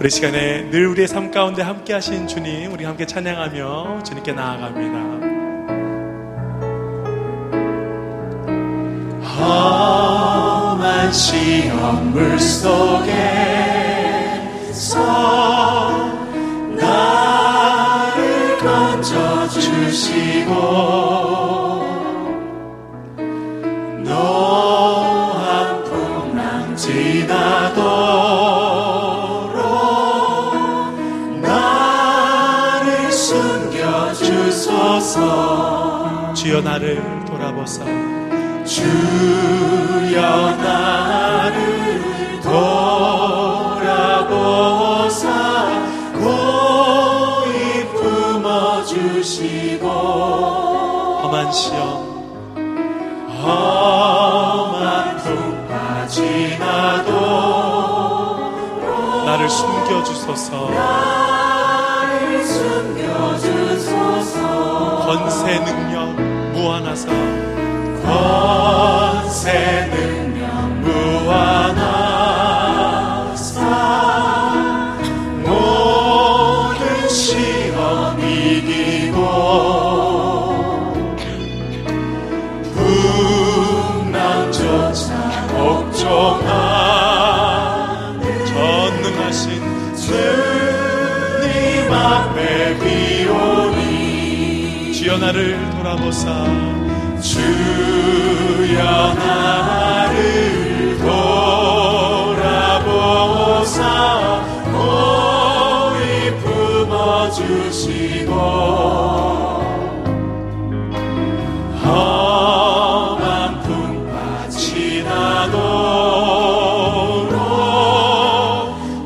우리 시간에 늘 우리의 삶 가운데 함께 하신 주님, 우리 함께 찬양하며 주님께 나아갑니다. 험한 시험 물속에서 나를 건져주시고 노한 풍랑 지나도록 나를 숨겨주소서. 주여 나를 돌아보사 주여 나를 돌아보사 고이 품어주시고 험한 시험 험한 풍파 지나도록 나를 숨겨주소서. 나를 숨겨주소서. 권세 능력 무한하사 권세 능력 무한하사 모든 시험 이기고 풍랑조차 복종하는 전능하신 주님 앞에 비오니 주여 나를 돌아보사 주여 나를 돌아보사 고이 품어주시고 험한 풍파 지나도록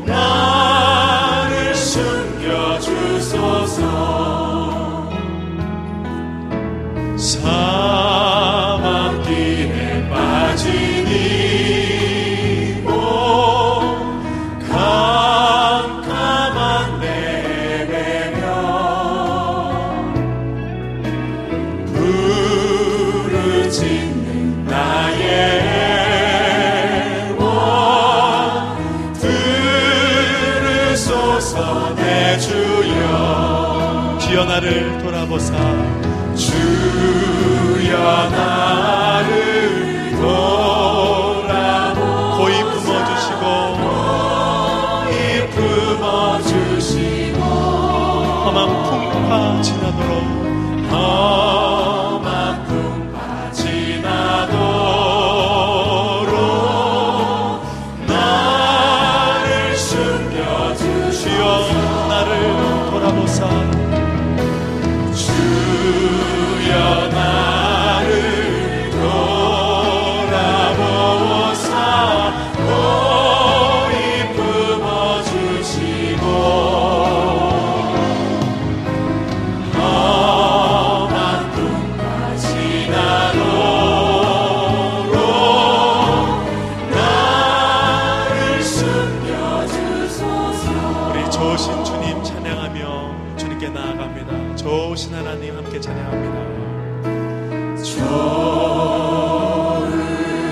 나를 숨겨주소서. 사막길에 빠진 이모 캄캄한 내 배경 부르짖는 나의 원 들으소서 내 주여. 주여 나를 돌아보사 주여 나를 돌아보사 고이 품어주시고 험한 풍파 지나도록 험한 풍파 지나도록 나를 숨겨주시오. 나를 돌아보사 주여 나를 돌아보사 고이 품어주시고 험한 풍파 지나도록 나를 숨겨주소서. 우리 좋으신 주님 찬양하며 주님께 나아갑니다. 좋으신 하나님 함께 찬양합니다.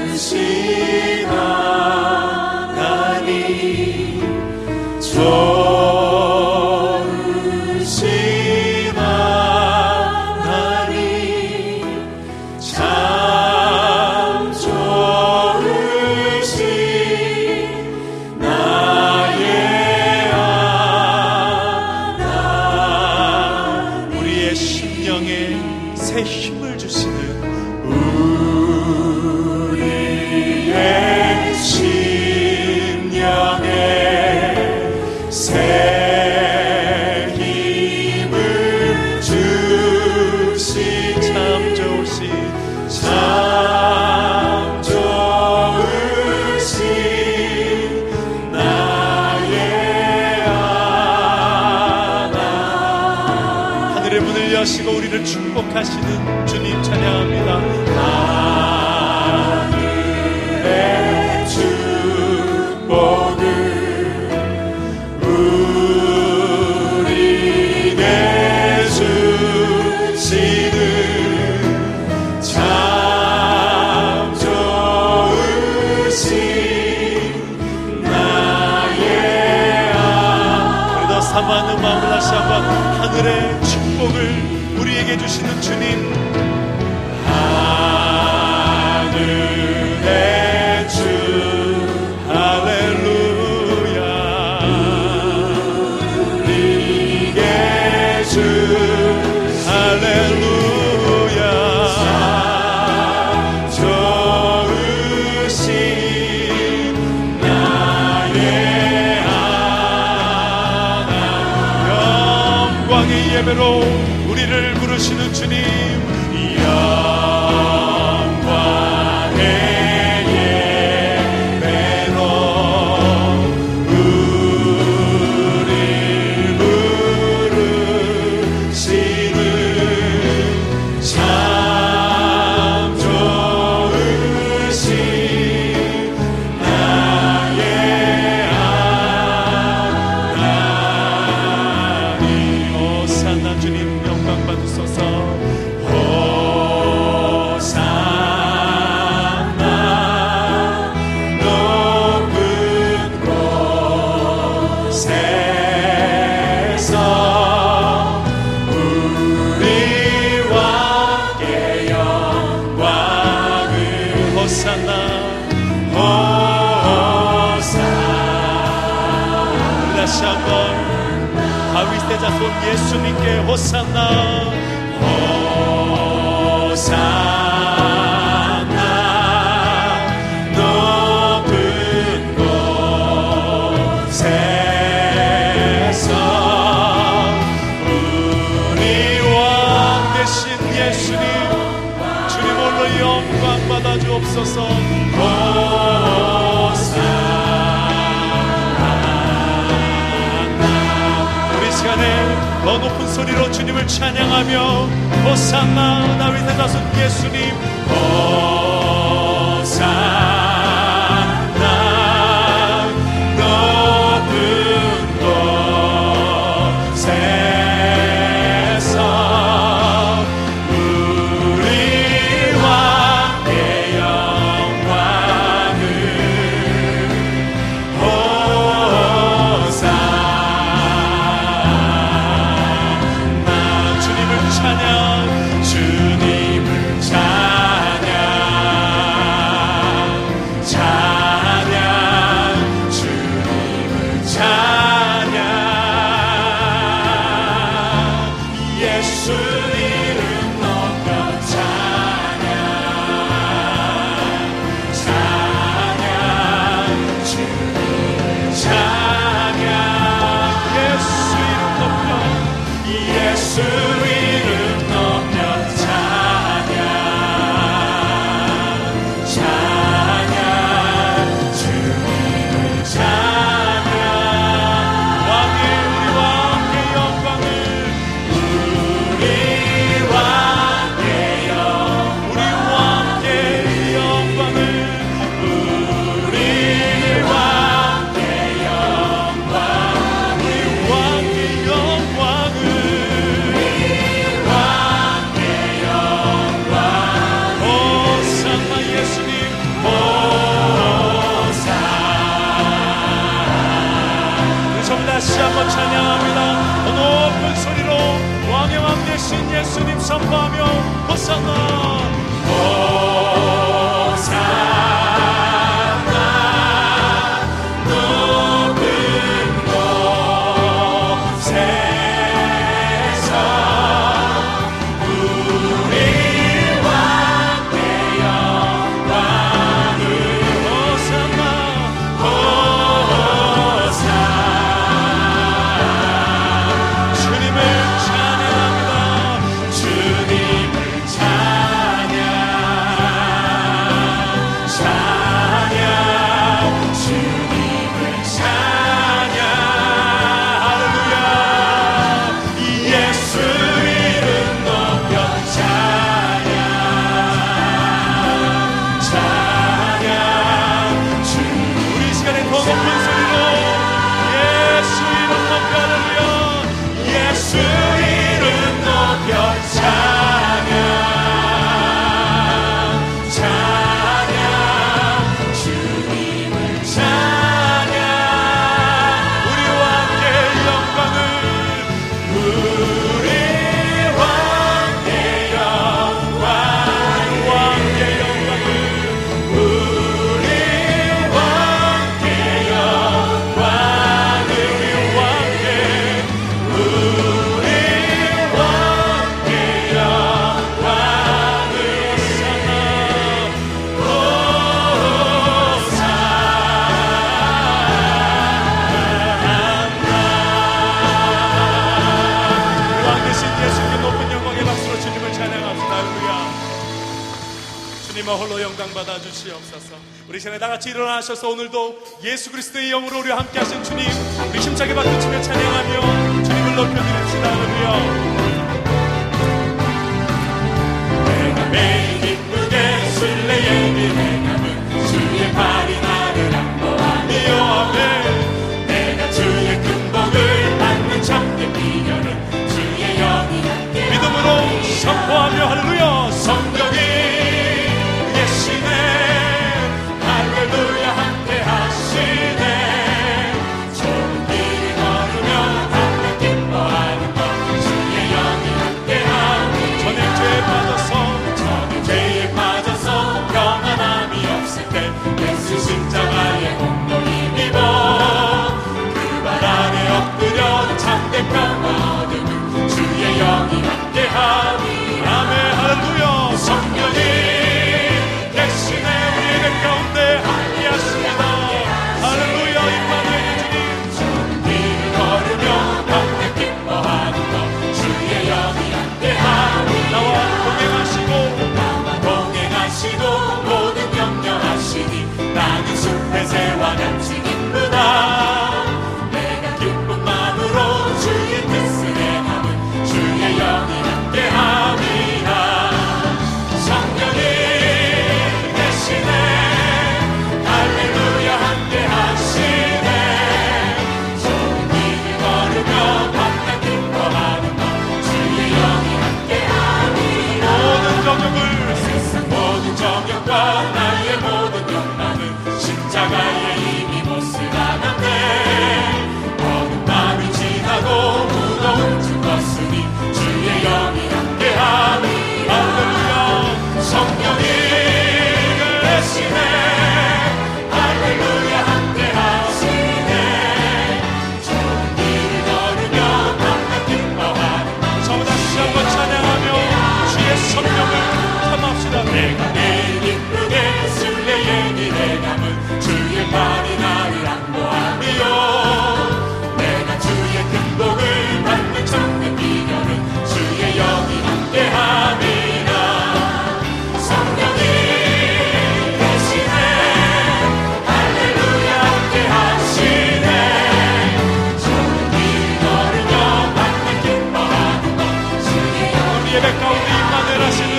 좋으신 하나님 좋으신 하나님 참 좋으신 나의 하나님 우리의 심령에 새 힘을 주시는 우리의 심령에 새 힘을 주시 참 좋으신 참 좋으신 나의 하나님 하늘의 문을 여시고 우리를 축복하시는 주님 찬양합니다. 하늘의 축복을 우리에게 주시는 참 좋으신 나의 하나님 축복을 우리에게 주시는 주님, 하늘의 주 할렐루야. 우리에게 주 할렐루야. 좋으신 나의 영광의 예배로 우리를 부르시는 주님, 영광의 예배로 우릴 부르시는 참 좋으신 나의 하나님. 호산나 주님 영광 받으소서. 호산나 높은 곳에서 우리와 함께 영광을 호산나. 다시 한번 다윗의 자손 예수님께 호산나. 호산나 높은 곳에서 우리와 대신 예수님, 주님 홀로 영광 받아 주옵소서. 우리 시간에 더 높은 소리로 주님을 찬양하며 호산나 다윗의 자손 예수님. 호산나 높은 곳에서 우리와 함께 영광을 호산나 주님을 찬양. 주님을 찬양 찬양 주님을 찬양 예수 이름 높여 찬양 찬양 주님을 찬양 예수 이름 높여. 예수 이름 높여 찬양 찬양 주님을 찬양 왕의 우리와 함께 영광을. 우리와 함께 우리와 함께 영광을. 우리와 함께 영광 우리와 함께 영광을. 호산나 예수님. 우리 전부 다시 한번 찬양합니다. 더 높은 소리로 왕의 왕 되신 예수님 선포하며 호산나. 호산나 높은 곳에서 우리와 함께 영광을 호산나. 호산나 주님을 찬양합니다. 주님을 찬양 주님만 홀로 영광 받아 주시옵소서. 우리 시간에 다 같이 일어나셔서 오늘도 예수 그리스도의 영으로 우리와 함께 하신 주님, 우리 힘차게 박수치며 찬양하며 주님을 높여드립시다. 할렐루야. 내가 매일 기쁘게 순례의 길에 가면 주의 발이 나를 안보하며 아멘. 내가 주의 큰 복을 받는 참된 비결은 주의 영이 함께 믿음으로 선포하며 할렐루야. 성령이 계시네 할렐루야 함께 하시네 좋은 길 걸으며 함께 기뻐하는 것 주의 영이 함께 하니 전에 죄에 빠져서 저는 죄에 빠져서 평안함이 없을 때 예수 십자가의 공로 힘입어 그 발 아래 엎드려 참된 평화 얻으면 주의 영이 함께 하니 아멘. 할렐루야. 성령이 계시네 우리의 가운데 함께 하십니다. 할렐루야. 임마누엘 주님. 길을 걸으며 함께 기뻐하는 것 주의 영이 함께 하니 나와 동행하시고 모든 격려하시니 나는 숲의 새와 같이 기쁘다 내가 기쁜 마음으로 주의 뜻을 행하면 주의 영이 함께 함이라 성령이 계시네 할렐루야 함께 하시네 좋은 길을 걸으며 밤낮 기뻐하는 것 주의 영이 함께 함이라 모든 정욕을 모든 정욕과 나의 모든 욕망은 십자가에 이미 못쓰나갔네 어느 밤이 지나고 무거운 짐 걷으니 주의 영이 함께하니 할렐루야 성령이 계시네 할렐루야 함께하시네 좋은 길을 걸으며 밤낮 기뻐하는 저보다 다시 한번 찬양하며 주의 성령을 탐합시다. 내가 내일 기쁘게 순례의 길에 가면 주의 발이 나를 안보하며 내가 주의 큰 복을 받는 참된 비결은 주의 영이 함께함이라 성령이 계시네 할렐루야 함께하시네 좋은 길 걸으며 밤낮 기뻐하는 것 주의 영이 우리 예배 가운데 임마누엘 하시는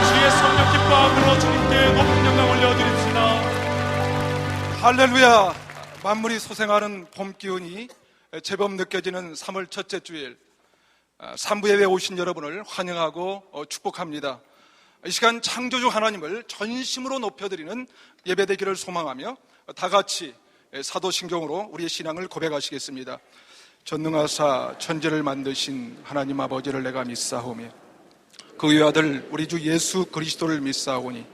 주의 성령 기뻐함으로 주님께 높은 영광 올려드립시다. 할렐루야. 만물이 소생하는 봄 기운이 제법 느껴지는 3월 첫째 주일, 3부 예배에 오신 여러분을 환영하고 축복합니다. 이 시간 창조주 하나님을 전심으로 높여드리는 예배 되기를 소망하며 다 같이 사도신경으로 우리의 신앙을 고백하시겠습니다. 전능하사 천지를 만드신 하나님 아버지를 내가 믿사오며 그 외아들 우리 주 예수 그리스도를 믿사오니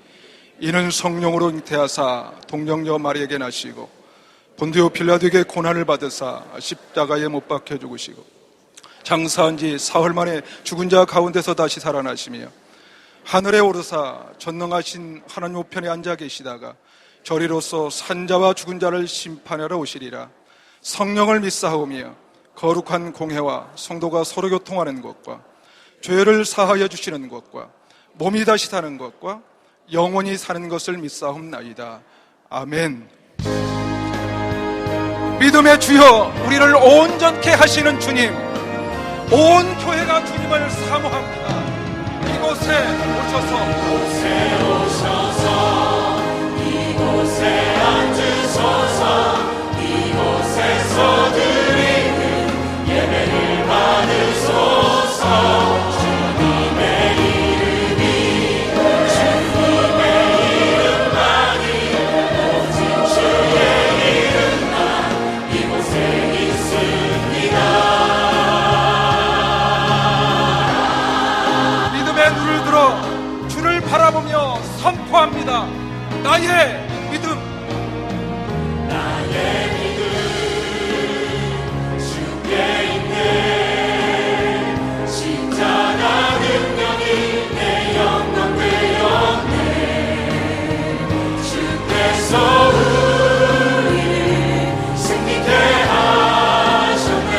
이는 성령으로 잉태하사 동정녀 마리에게 나시고 본디오 빌라도에게 고난을 받으사 십자가에 못 박혀 죽으시고 장사한 지 사흘 만에 죽은 자 가운데서 다시 살아나시며 하늘에 오르사 전능하신 하나님 우편에 앉아 계시다가 저리로서 산자와 죽은 자를 심판하러 오시리라. 성령을 믿사오며 거룩한 공회와 성도가 서로 교통하는 것과 죄를 사하여 주시는 것과 몸이 다시 사는 것과 영원히 사는 것을 믿사옵나이다. 아멘. 믿음의 주여, 우리를 온전케 하시는 주님, 온 교회가 주님을 사모합니다. 이곳에 오셔서 이곳에 앉으소서 이곳에서 드리는 예배를 받으소서 주님의 이름이 주님의 이름만이 오직 주의 이름만 이곳에 있습니다. 믿음의 눈을 들어 주를 바라보며 선포합니다. 나의 믿음, 주께 있네 십자가 능력이 내 영광 되었네 주께서 우리를 승리케 하셨네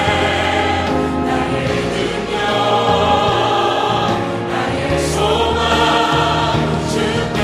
나의 능력 나의 소망 주께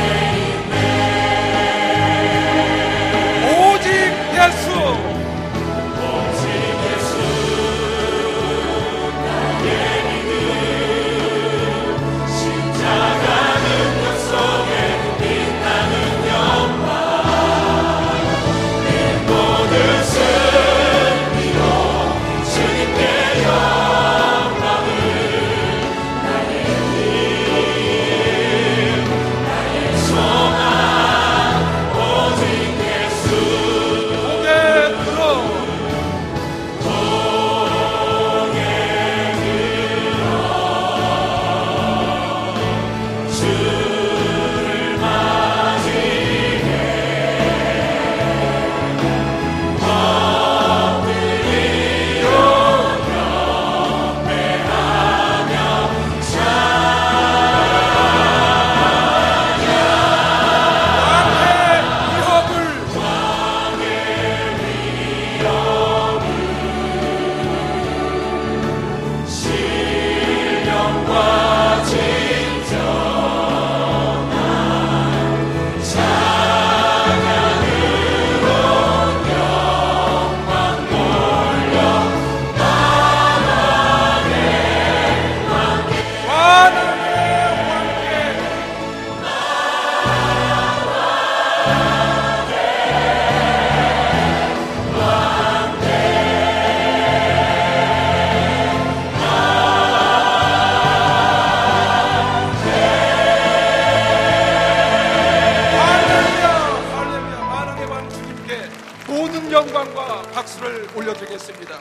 드리겠습니다.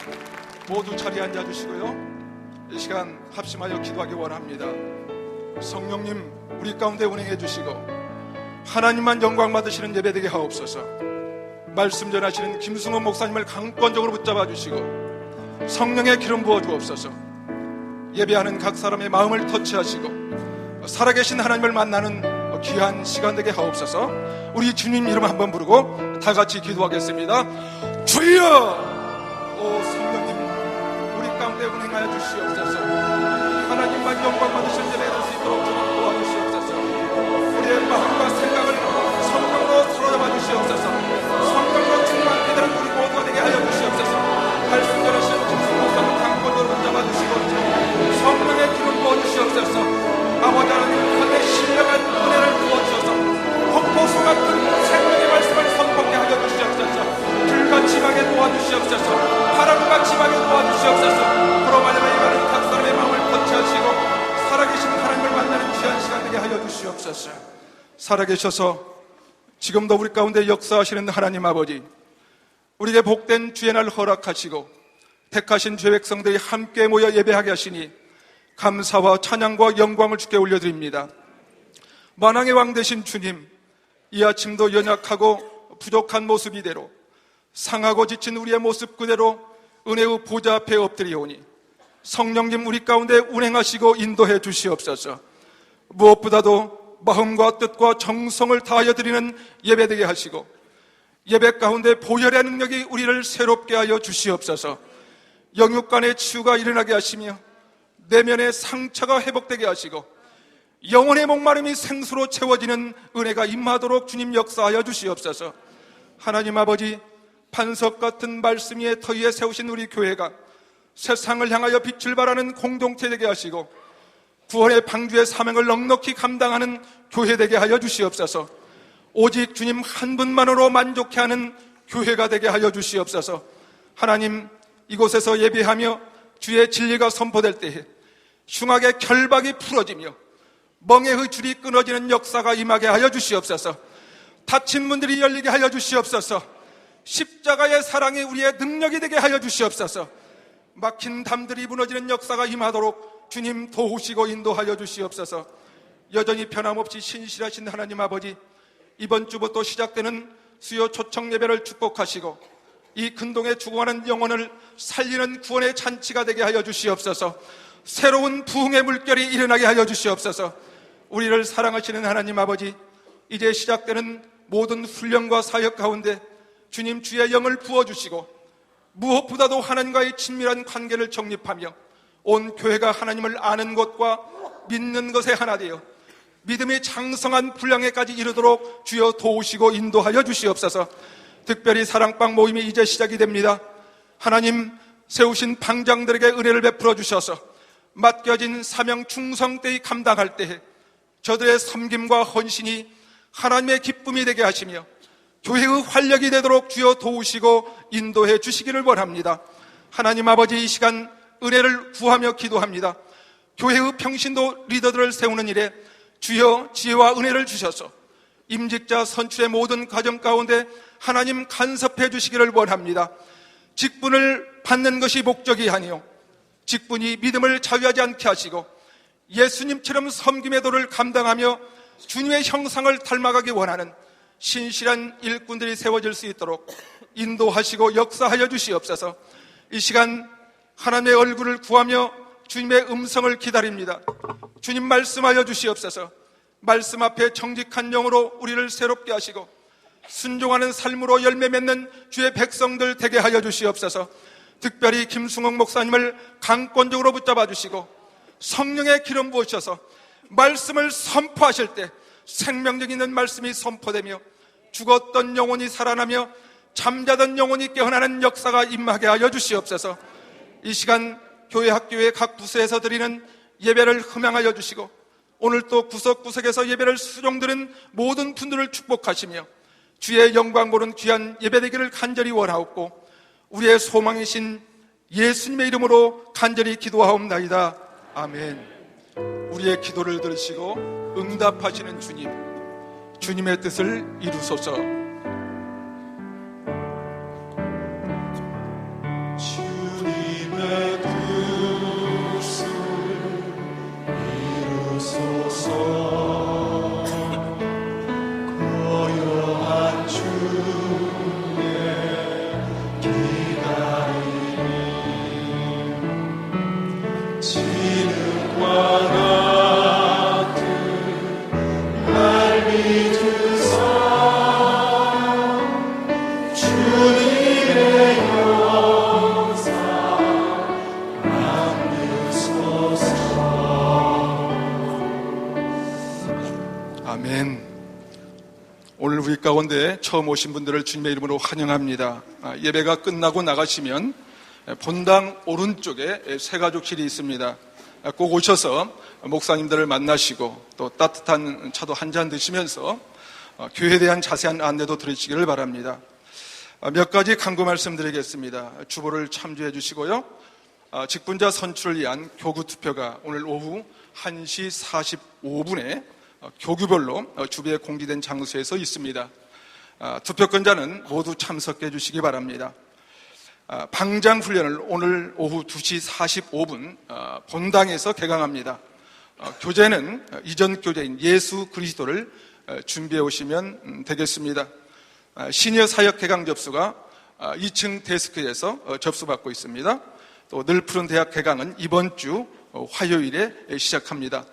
모두 자리에 앉아주시고요, 이 시간 합심하여 기도하기 원합니다. 성령님 우리 가운데 운행해 주시고 하나님만 영광 받으시는 예배되게 하옵소서. 말씀 전하시는 김승원 목사님을 강권적으로 붙잡아 주시고 성령의 기름 부어 주옵소서. 예배하는 각 사람의 마음을 터치하시고 살아계신 하나님을 만나는 귀한 시간 되게 하옵소서. 우리 주님 이름 한번 부르고 다 같이 기도하겠습니다. 주여! 오 성령님 우리 가운데 운행하여 주시옵소서. 하나님만 영광 받으실 예배 될 수 있도록 주님 도와주시옵소서. 우리의 마음과 생각을 성령으로 사로잡아 주시옵소서. 성령으로 충만 기다린 우리 모두가 되게 하여 주시옵소서. 말씀 전하시는 김승 목사님 강권으로 붙잡아 주시고 성령의 기름 부어 주시옵소서. 아버지 하나님 하늘의 신령한 은혜를 부어 주셔서 폭포수 같은 생명의 말씀을 선포하게 하여 주시옵소서. 불같이 임하게 도와주시옵소서. 바람같이 임하게 도와주시옵소서. 그로 말미암아 이가는 각 사람의 마음을 터치하시고 살아계신 하나님을 만나는 귀한 시간 되게 하여 주시옵소서. 살아계셔서 지금도 우리 가운데 역사하시는 하나님 아버지, 우리에게 복된 주의 날 허락하시고 택하신 죄 백성들이 함께 모여 예배하게 하시니 감사와 찬양과 영광을 주께 올려드립니다. 만왕의 왕 되신 주님, 이 아침도 연약하고 부족한 모습 이대로 상하고 지친 우리의 모습 그대로 은혜의 보좌 앞에 엎드리오니 성령님 우리 가운데 운행하시고 인도해 주시옵소서. 무엇보다도 마음과 뜻과 정성을 다하여 드리는 예배되게 하시고 예배 가운데 보혈의 능력이 우리를 새롭게 하여 주시옵소서. 영육간의 치유가 일어나게 하시며 내면의 상처가 회복되게 하시고 영혼의 목마름이 생수로 채워지는 은혜가 임하도록 주님 역사하여 주시옵소서. 하나님 아버지, 반석 같은 말씀 위에 터 위에 세우신 우리 교회가 세상을 향하여 빛을 발하는 공동체 되게 하시고 구원의 방주의 사명을 넉넉히 감당하는 교회 되게 하여 주시옵소서. 오직 주님 한 분만으로 만족해 하는 교회가 되게 하여 주시옵소서. 하나님, 이곳에서 예배하며 주의 진리가 선포될 때에 흉악의 결박이 풀어지며 멍에의 줄이 끊어지는 역사가 임하게 하여 주시옵소서. 닫힌 문들이 열리게 하여 주시옵소서. 십자가의 사랑이 우리의 능력이 되게 하여 주시옵소서. 막힌 담들이 무너지는 역사가 임하도록 주님 도우시고 인도하여 주시옵소서. 여전히 변함없이 신실하신 하나님 아버지, 이번 주부터 시작되는 수요 초청 예배를 축복하시고 이 근동에 죽어가는 영혼을 살리는 구원의 잔치가 되게 하여 주시옵소서. 새로운 부흥의 물결이 일어나게 하여 주시옵소서. 우리를 사랑하시는 하나님 아버지, 이제 시작되는 모든 훈련과 사역 가운데 주님 주의 영을 부어주시고 무엇보다도 하나님과의 친밀한 관계를 정립하며 온 교회가 하나님을 아는 것과 믿는 것에 하나 되어 믿음의 장성한 분량에까지 이르도록 주여 도우시고 인도하여 주시옵소서. 특별히 사랑방 모임이 이제 시작이 됩니다. 하나님, 세우신 방장들에게 은혜를 베풀어 주셔서 맡겨진 사명 충성되이 감당할 때에 저들의 섬김과 헌신이 하나님의 기쁨이 되게 하시며 교회의 활력이 되도록 주여 도우시고 인도해 주시기를 원합니다. 하나님 아버지, 이 시간 은혜를 구하며 기도합니다. 교회의 평신도 리더들을 세우는 일에 주여 지혜와 은혜를 주셔서 임직자 선출의 모든 과정 가운데 하나님 간섭해 주시기를 원합니다. 직분을 받는 것이 목적이 아니요 직분이 믿음을 자유하지 않게 하시고 예수님처럼 섬김의 도를 감당하며 주님의 형상을 닮아가기 원하는 신실한 일꾼들이 세워질 수 있도록 인도하시고 역사하여 주시옵소서. 이 시간 하나님의 얼굴을 구하며 주님의 음성을 기다립니다. 주님 말씀하여 주시옵소서. 말씀 앞에 정직한 영으로 우리를 새롭게 하시고 순종하는 삶으로 열매 맺는 주의 백성들 되게 하여 주시옵소서. 특별히 김승옥 목사님을 강권적으로 붙잡아 주시고 성령의 기름 부으셔서 말씀을 선포하실 때 생명력 있는 말씀이 선포되며 죽었던 영혼이 살아나며 잠자던 영혼이 깨어나는 역사가 임하게 하여 주시옵소서. 이 시간 교회 학교의 각 부서에서 드리는 예배를 흠양하여 주시고 오늘 또 구석구석에서 예배를 수종드는 모든 분들을 축복하시며 주의 영광 보는 귀한 예배되기를 간절히 원하옵고 우리의 소망이신 예수님의 이름으로 간절히 기도하옵나이다. 아멘. 우리의 기도를 들으시고 응답하시는 주님, 주님의 뜻을 이루소서. 아멘. 오늘 우리 가운데 처음 오신 분들을 주님의 이름으로 환영합니다. 예배가 끝나고 나가시면 본당 오른쪽에 새가족실이 있습니다. 꼭 오셔서 목사님들을 만나시고 또 따뜻한 차도 한 잔 드시면서 교회에 대한 자세한 안내도 들으시기를 바랍니다. 몇 가지 강구 말씀드리겠습니다. 주보를 참조해 주시고요. 직분자 선출을 위한 교구 투표가 오늘 오후 1시 45분에 교구별로 주변에 공지된 장소에서 있습니다. 투표권자는 모두 참석해 주시기 바랍니다. 방장 훈련을 오늘 오후 2시 45분 본당에서 개강합니다. 교재는 이전 교재인 예수 그리스도를 준비해 오시면 되겠습니다. 시니어 사역 개강 접수가 2층 데스크에서 접수받고 있습니다. 또 늘푸른 대학 개강은 이번 주 화요일에 시작합니다.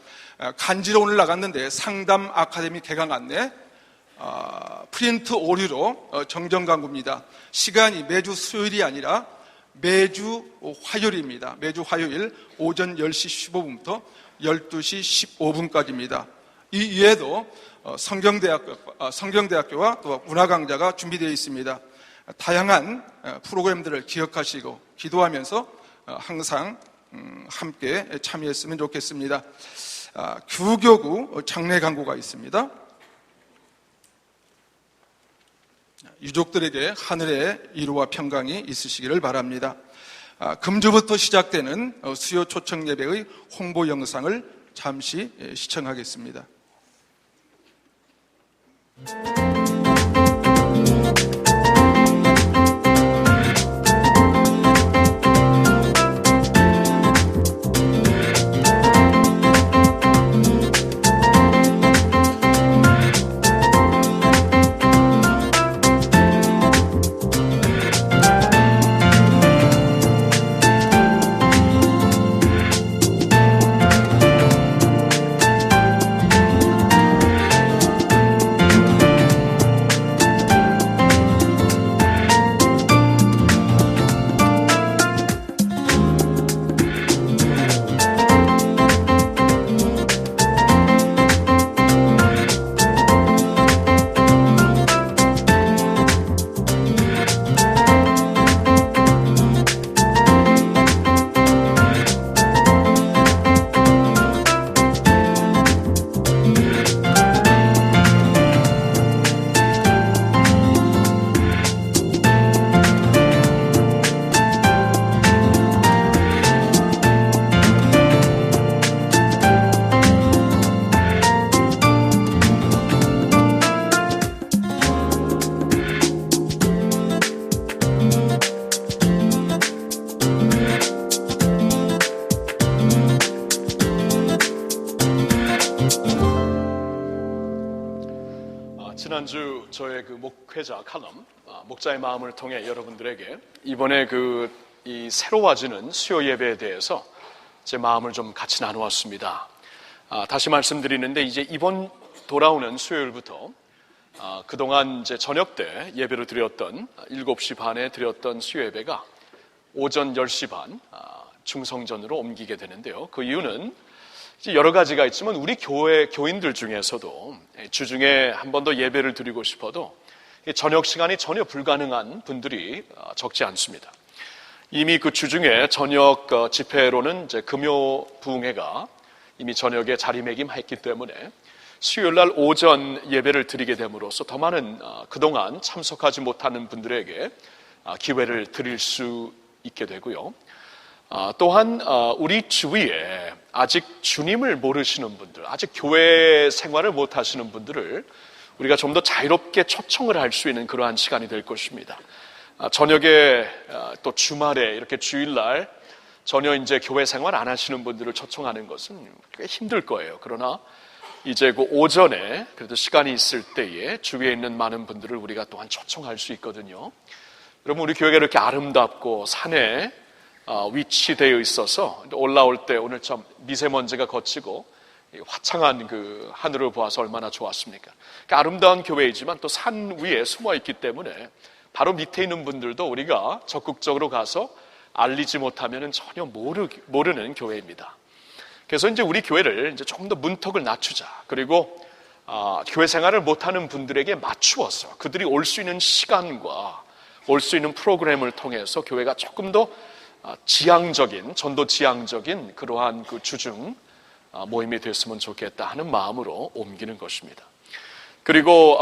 간지로 오늘 나갔는데 상담 아카데미 개강 안내 프린트 오류로 정정 광고입니다. 시간이 매주 수요일이 아니라 매주 화요일입니다. 매주 화요일 오전 10시 15분부터 12시 15분까지입니다. 이 외에도 성경대학교와 또 문화강좌가 준비되어 있습니다. 다양한 프로그램들을 기억하시고 기도하면서 항상 함께 참여했으면 좋겠습니다. 규교구 장례 광고가 있습니다. 유족들에게 하늘의 위로와 평강이 있으시기를 바랍니다. 금주부터 시작되는 수요 초청 예배의 홍보 영상을 잠시 시청하겠습니다. 지난주 저의 그 목회자 칼럼 목자의 마음을 통해 여러분들에게 이번에 이 새로워지는 수요 예배에 대해서 제 마음을 좀 같이 나누었습니다. 다시 말씀드리는데 이제 이번 돌아오는 수요일부터 그동안 이제 저녁 때 예배를 드렸던 7시 반에 드렸던 수요 예배가 오전 10시 반 중성전으로 옮기게 되는데요. 그 이유는 여러 가지가 있지만 우리 교인들 중에서도 주중에 한 번 더 예배를 드리고 싶어도 저녁 시간이 전혀 불가능한 분들이 적지 않습니다. 이미 그 주중에 저녁 집회로는 이제 금요 부흥회가 이미 저녁에 자리매김했기 때문에 수요일 날 오전 예배를 드리게 됨으로써 더 많은 그동안 참석하지 못하는 분들에게 기회를 드릴 수 있게 되고요. 또한 우리 주위에 아직 주님을 모르시는 분들, 아직 교회 생활을 못하시는 분들을 우리가 좀 더 자유롭게 초청을 할 수 있는 그러한 시간이 될 것입니다. 저녁에 또 주말에 이렇게 주일날 전혀 이제 교회 생활 안 하시는 분들을 초청하는 것은 꽤 힘들 거예요. 그러나 이제 그 오전에 그래도 시간이 있을 때에 주위에 있는 많은 분들을 우리가 또한 초청할 수 있거든요. 여러분, 우리 교회가 이렇게 아름답고 산에 위치되어 있어서 올라올 때 오늘 참 미세먼지가 거치고 화창한 그 하늘을 보아서 얼마나 좋았습니까? 그러니까 아름다운 교회이지만 또 산 위에 숨어 있기 때문에 바로 밑에 있는 분들도 우리가 적극적으로 가서 알리지 못하면 전혀 모르는 교회입니다. 그래서 이제 우리 교회를 이제 조금 더 문턱을 낮추자. 그리고 교회 생활을 못하는 분들에게 맞추어서 그들이 올 수 있는 시간과 올 수 있는 프로그램을 통해서 교회가 조금 더 지향적인, 전도 지향적인 그러한 그 주중 모임이 됐으면 좋겠다 하는 마음으로 옮기는 것입니다. 그리고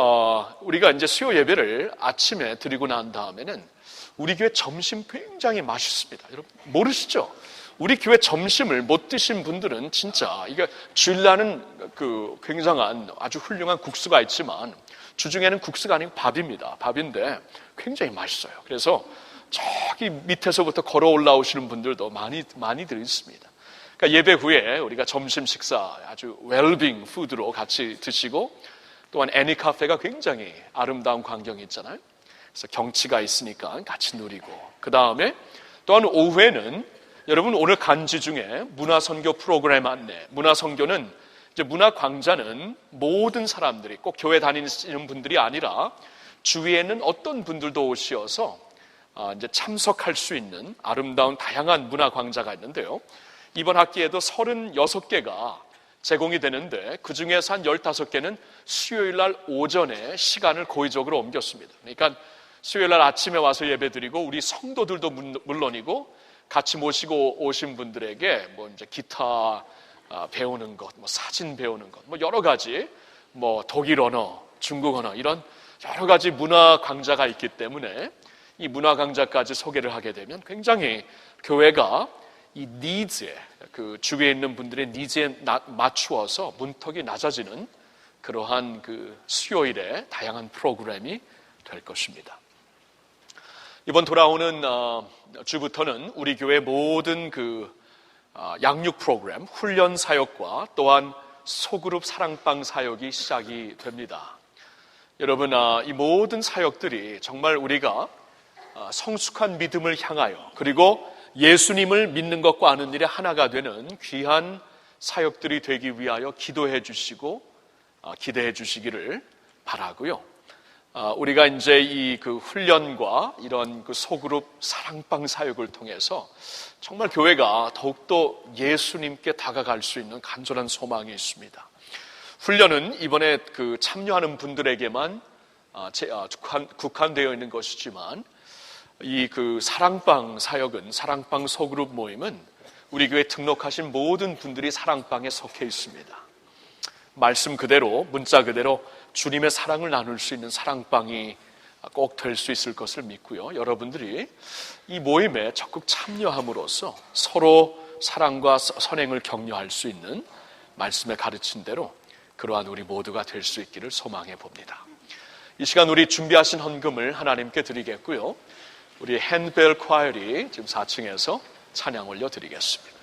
우리가 이제 수요 예배를 아침에 드리고 난 다음에는 우리 교회 점심 굉장히 맛있습니다. 여러분 모르시죠? 우리 교회 점심을 못 드신 분들은 진짜 이게 주일날은 그 굉장한 아주 훌륭한 국수가 있지만 주중에는 국수가 아니고 밥입니다. 밥인데 굉장히 맛있어요. 그래서 저기 밑에서부터 걸어 올라오시는 분들도 많이들 있습니다. 그러니까 예배 후에 우리가 점심 식사 아주 웰빙 푸드로 같이 드시고 또한 애니카페가 굉장히 아름다운 광경이 있잖아요. 그래서 경치가 있으니까 같이 누리고 그 다음에 또한 오후에는 여러분 오늘 간지 중에 문화선교 프로그램 안내 문화선교는 이제 문화광자는 모든 사람들이 꼭 교회 다니시는 분들이 아니라 주위에 있는 어떤 분들도 오셔서 이제 참석할 수 있는 아름다운 다양한 문화광자가 있는데요. 이번 학기에도 36개가 제공이 되는데 그 중에서 한 15개는 수요일 날 오전에 시간을 고의적으로 옮겼습니다. 그러니까 수요일 날 아침에 와서 예배드리고 우리 성도들도 물론이고 같이 모시고 오신 분들에게 뭐 이제 기타 배우는 것, 뭐 사진 배우는 것, 뭐 여러 가지 뭐 독일 언어, 중국 언어 이런 여러 가지 문화 강좌가 있기 때문에 이 문화 강좌까지 소개를 하게 되면 굉장히 교회가 이 니즈에 그 주위에 있는 분들의 니즈에 맞추어서 문턱이 낮아지는 그러한 그 수요일에 다양한 프로그램이 될 것입니다. 이번 돌아오는 주부터는 우리 교회 모든 그 양육 프로그램, 훈련 사역과 또한 소그룹 사랑방 사역이 시작이 됩니다. 여러분, 이 모든 사역들이 정말 우리가 성숙한 믿음을 향하여 그리고 예수님을 믿는 것과 아는 일에 하나가 되는 귀한 사역들이 되기 위하여 기도해 주시고 기대해 주시기를 바라고요. 우리가 이제 이 그 훈련과 이런 그 소그룹 사랑방 사역을 통해서 정말 교회가 더욱더 예수님께 다가갈 수 있는 간절한 소망이 있습니다. 훈련은 이번에 그 참여하는 분들에게만 국한되어 있는 것이지만 이 그 사랑방 사역은 사랑방 소그룹 모임은 우리 교회 등록하신 모든 분들이 사랑방에 속해 있습니다. 말씀 그대로 문자 그대로 주님의 사랑을 나눌 수 있는 사랑방이 꼭 될 수 있을 것을 믿고요. 여러분들이 이 모임에 적극 참여함으로써 서로 사랑과 선행을 격려할 수 있는 말씀에 가르친 대로 그러한 우리 모두가 될 수 있기를 소망해 봅니다. 이 시간 우리 준비하신 헌금을 하나님께 드리겠고요. 우리 핸벨 콰이어리 지금 4층에서 찬양 올려드리겠습니다.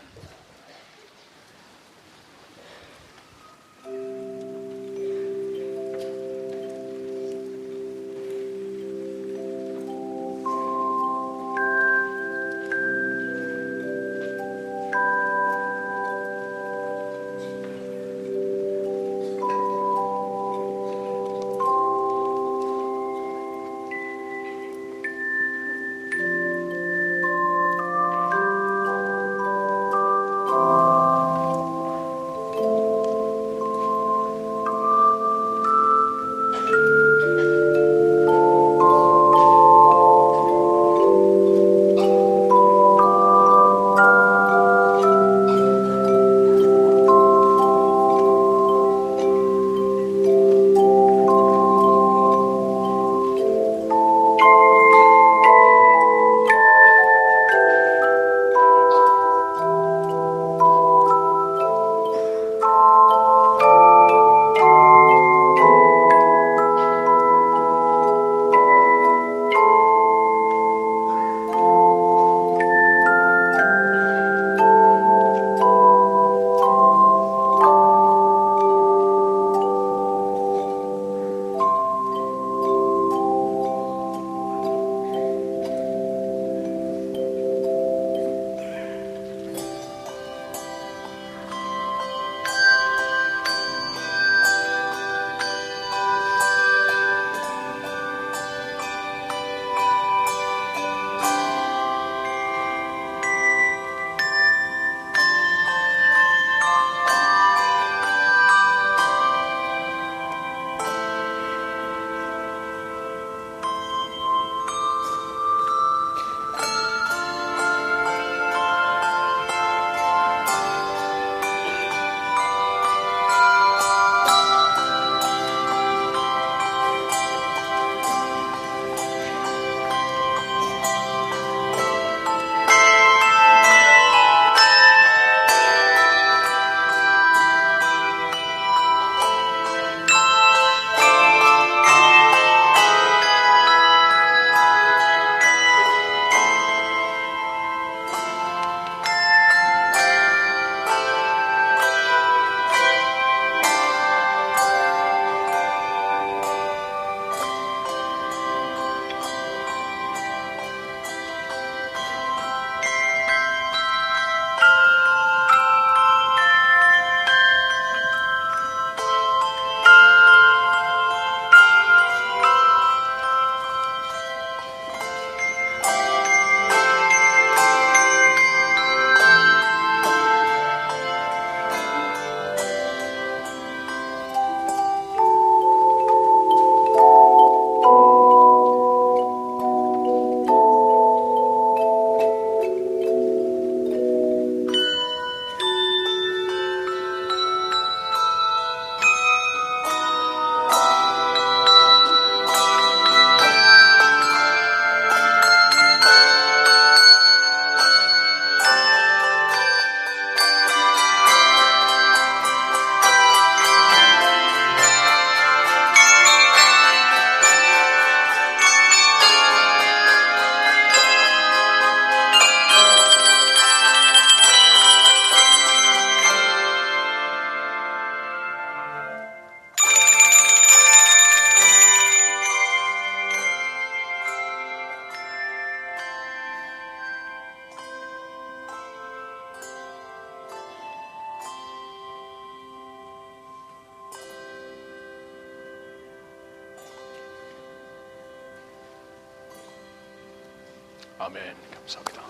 아멘. 감사합니다.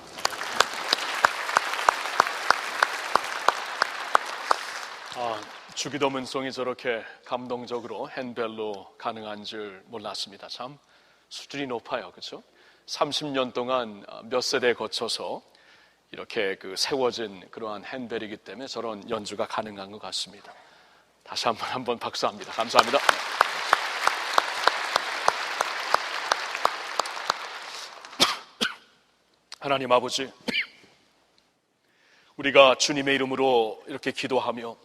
주기도 문송이 저렇게 감동적으로 핸벨로 가능한 줄 몰랐습니다. 참 수준이 높아요. 그렇죠? 30년 동안 몇 세대에 거쳐서 이렇게 세워진 그러한 핸벨이기 때문에 저런 연주가 가능한 것 같습니다. 다시 한번 박수합니다. 감사합니다. 하나님 아버지, 우리가 주님의 이름으로 이렇게 기도하며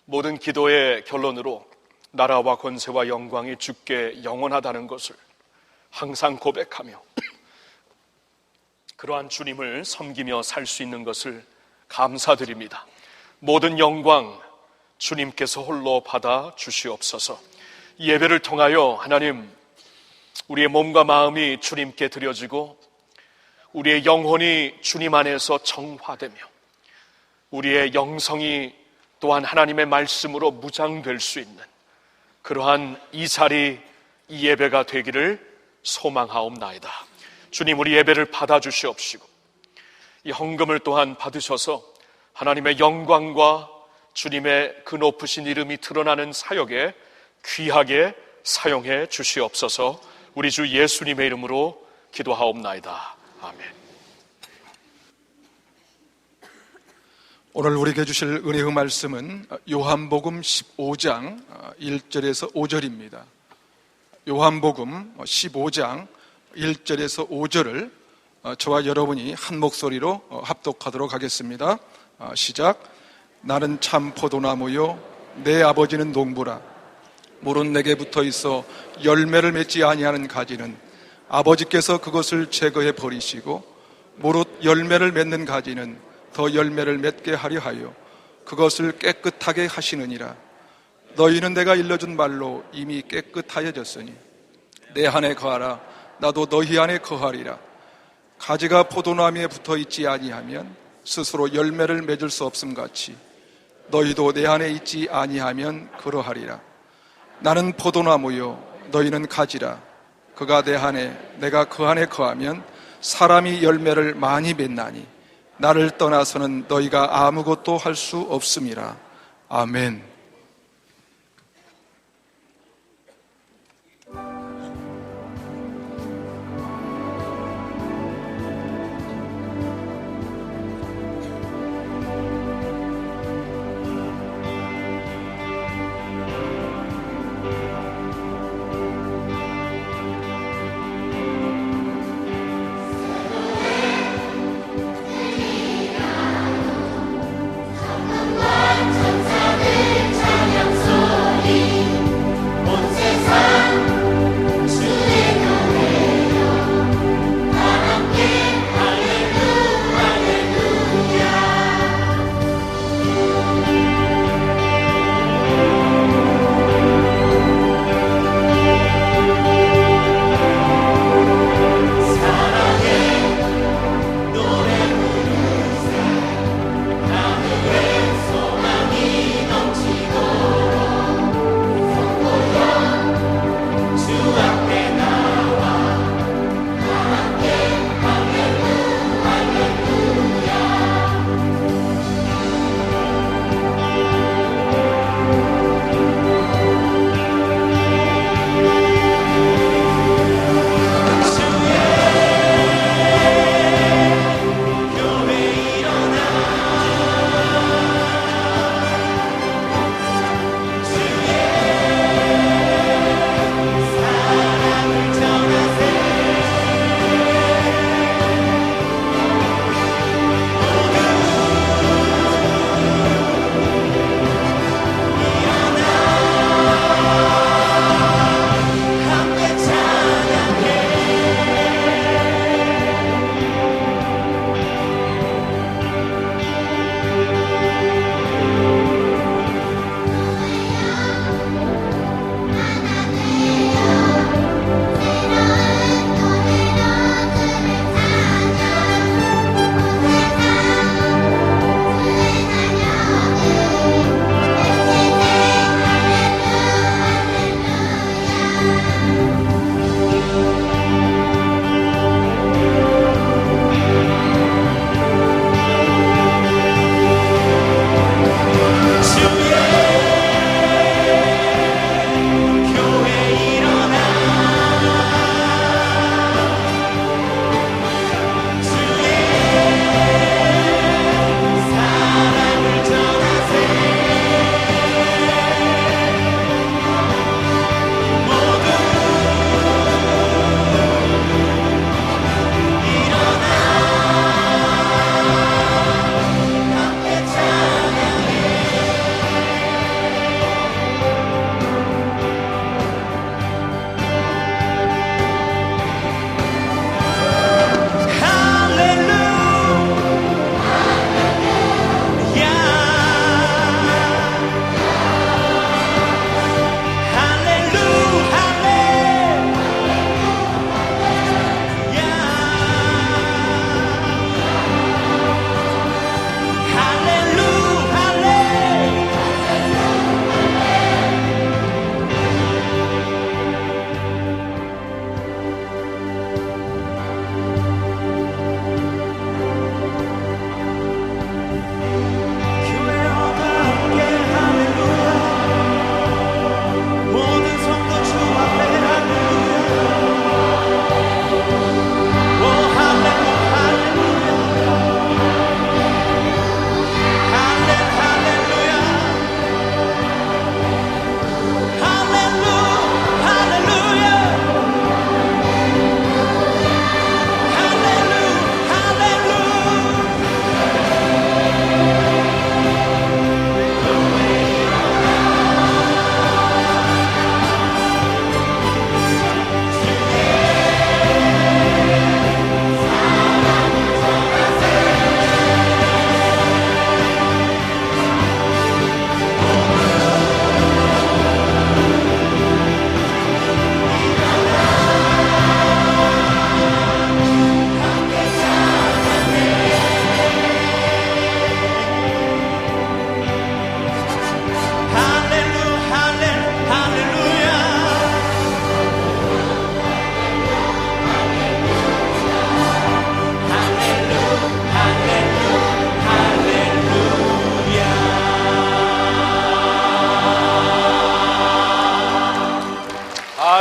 모든 기도의 결론으로 나라와 권세와 영광이 주께 영원하다는 것을 항상 고백하며 그러한 주님을 섬기며 살 수 있는 것을 감사드립니다. 모든 영광 주님께서 홀로 받아 주시옵소서. 이 예배를 통하여 하나님, 우리의 몸과 마음이 주님께 드려지고 우리의 영혼이 주님 안에서 정화되며 우리의 영성이 또한 하나님의 말씀으로 무장될 수 있는 그러한 이 자리, 이 예배가 되기를 소망하옵나이다. 주님, 우리 예배를 받아주시옵시고 이 헌금을 또한 받으셔서 하나님의 영광과 주님의 그 높으신 이름이 드러나는 사역에 귀하게 사용해 주시옵소서. 우리 주 예수님의 이름으로 기도하옵나이다. 아멘. 오늘 우리에게 주실 은혜의 말씀은 요한복음 15장 1절에서 5절입니다. 요한복음 15장 1절에서 5절을 저와 여러분이 한 목소리로 합독하도록 하겠습니다. 시작. 나는 참 포도나무요 내 아버지는 농부라. 물은 내게 붙어 있어 열매를 맺지 아니하는 가지는 아버지께서 그것을 제거해 버리시고 무릇 열매를 맺는 가지는 더 열매를 맺게 하려 하여 그것을 깨끗하게 하시느니라. 너희는 내가 일러준 말로 이미 깨끗하여졌으니 내 안에 거하라. 나도 너희 안에 거하리라. 가지가 포도나무에 붙어 있지 아니하면 스스로 열매를 맺을 수 없음같이 너희도 내 안에 있지 아니하면 그러하리라. 나는 포도나무요 너희는 가지라. 그가 내 안에 내가 그 안에 거하면 사람이 열매를 많이 맺나니 나를 떠나서는 너희가 아무것도 할 수 없음이라. 아멘. 천사들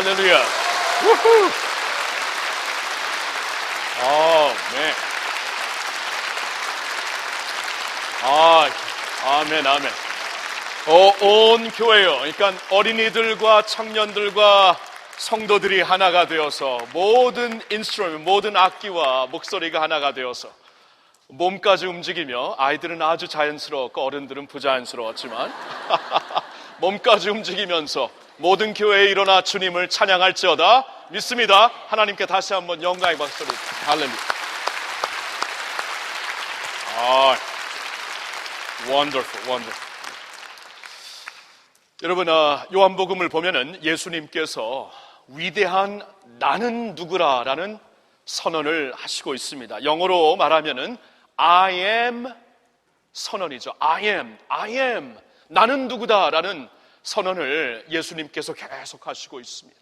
할렐루야. 우후. 네. 아멘, 아멘. 온 교회요. 그러니까 어린이들과 청년들과 성도들이 하나가 되어서 모든 인스트루먼트, 모든 악기와 목소리가 하나가 되어서 몸까지 움직이며, 아이들은 아주 자연스러웠고 어른들은 부자연스러웠지만 몸까지 움직이면서 모든 교회에 일어나 주님을 찬양할지어다. 믿습니다. 하나님께 다시 한번 영광의 박수를. 할렐루야. wonderful, wonderful. 여러분, 요한복음을 보면은 예수님께서 위대한 나는 누구라라는 선언을 하시고 있습니다. 영어로 말하면은 I am 선언이죠. I am. 나는 누구다라는 선언을 예수님께서 계속 하시고 있습니다.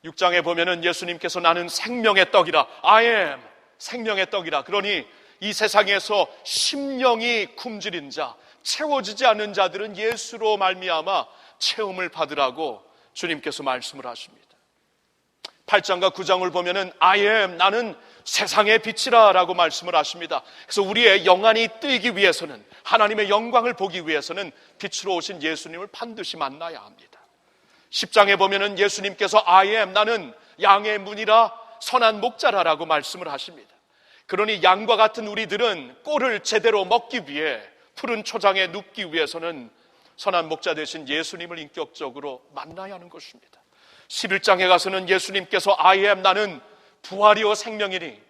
6장에 보면은 예수님께서 나는 생명의 떡이라. I am 생명의 떡이라. 그러니 이 세상에서 심령이 굶주린 자, 채워지지 않는 자들은 예수로 말미암아 체험을 받으라고 주님께서 말씀을 하십니다. 8장과 9장을 보면은 I am, 나는 세상의 빛이라 라고 말씀을 하십니다. 그래서 우리의 영안이 뜨이기 위해서는, 하나님의 영광을 보기 위해서는 빛으로 오신 예수님을 반드시 만나야 합니다. 10장에 보면은 예수님께서 I am, 나는 양의 문이라 선한 목자라 라고 말씀을 하십니다. 그러니 양과 같은 우리들은 꼴을 제대로 먹기 위해, 푸른 초장에 눕기 위해서는 선한 목자 되신 예수님을 인격적으로 만나야 하는 것입니다. 11장에 가서는 예수님께서 I am, 나는 부활이요 생명이니,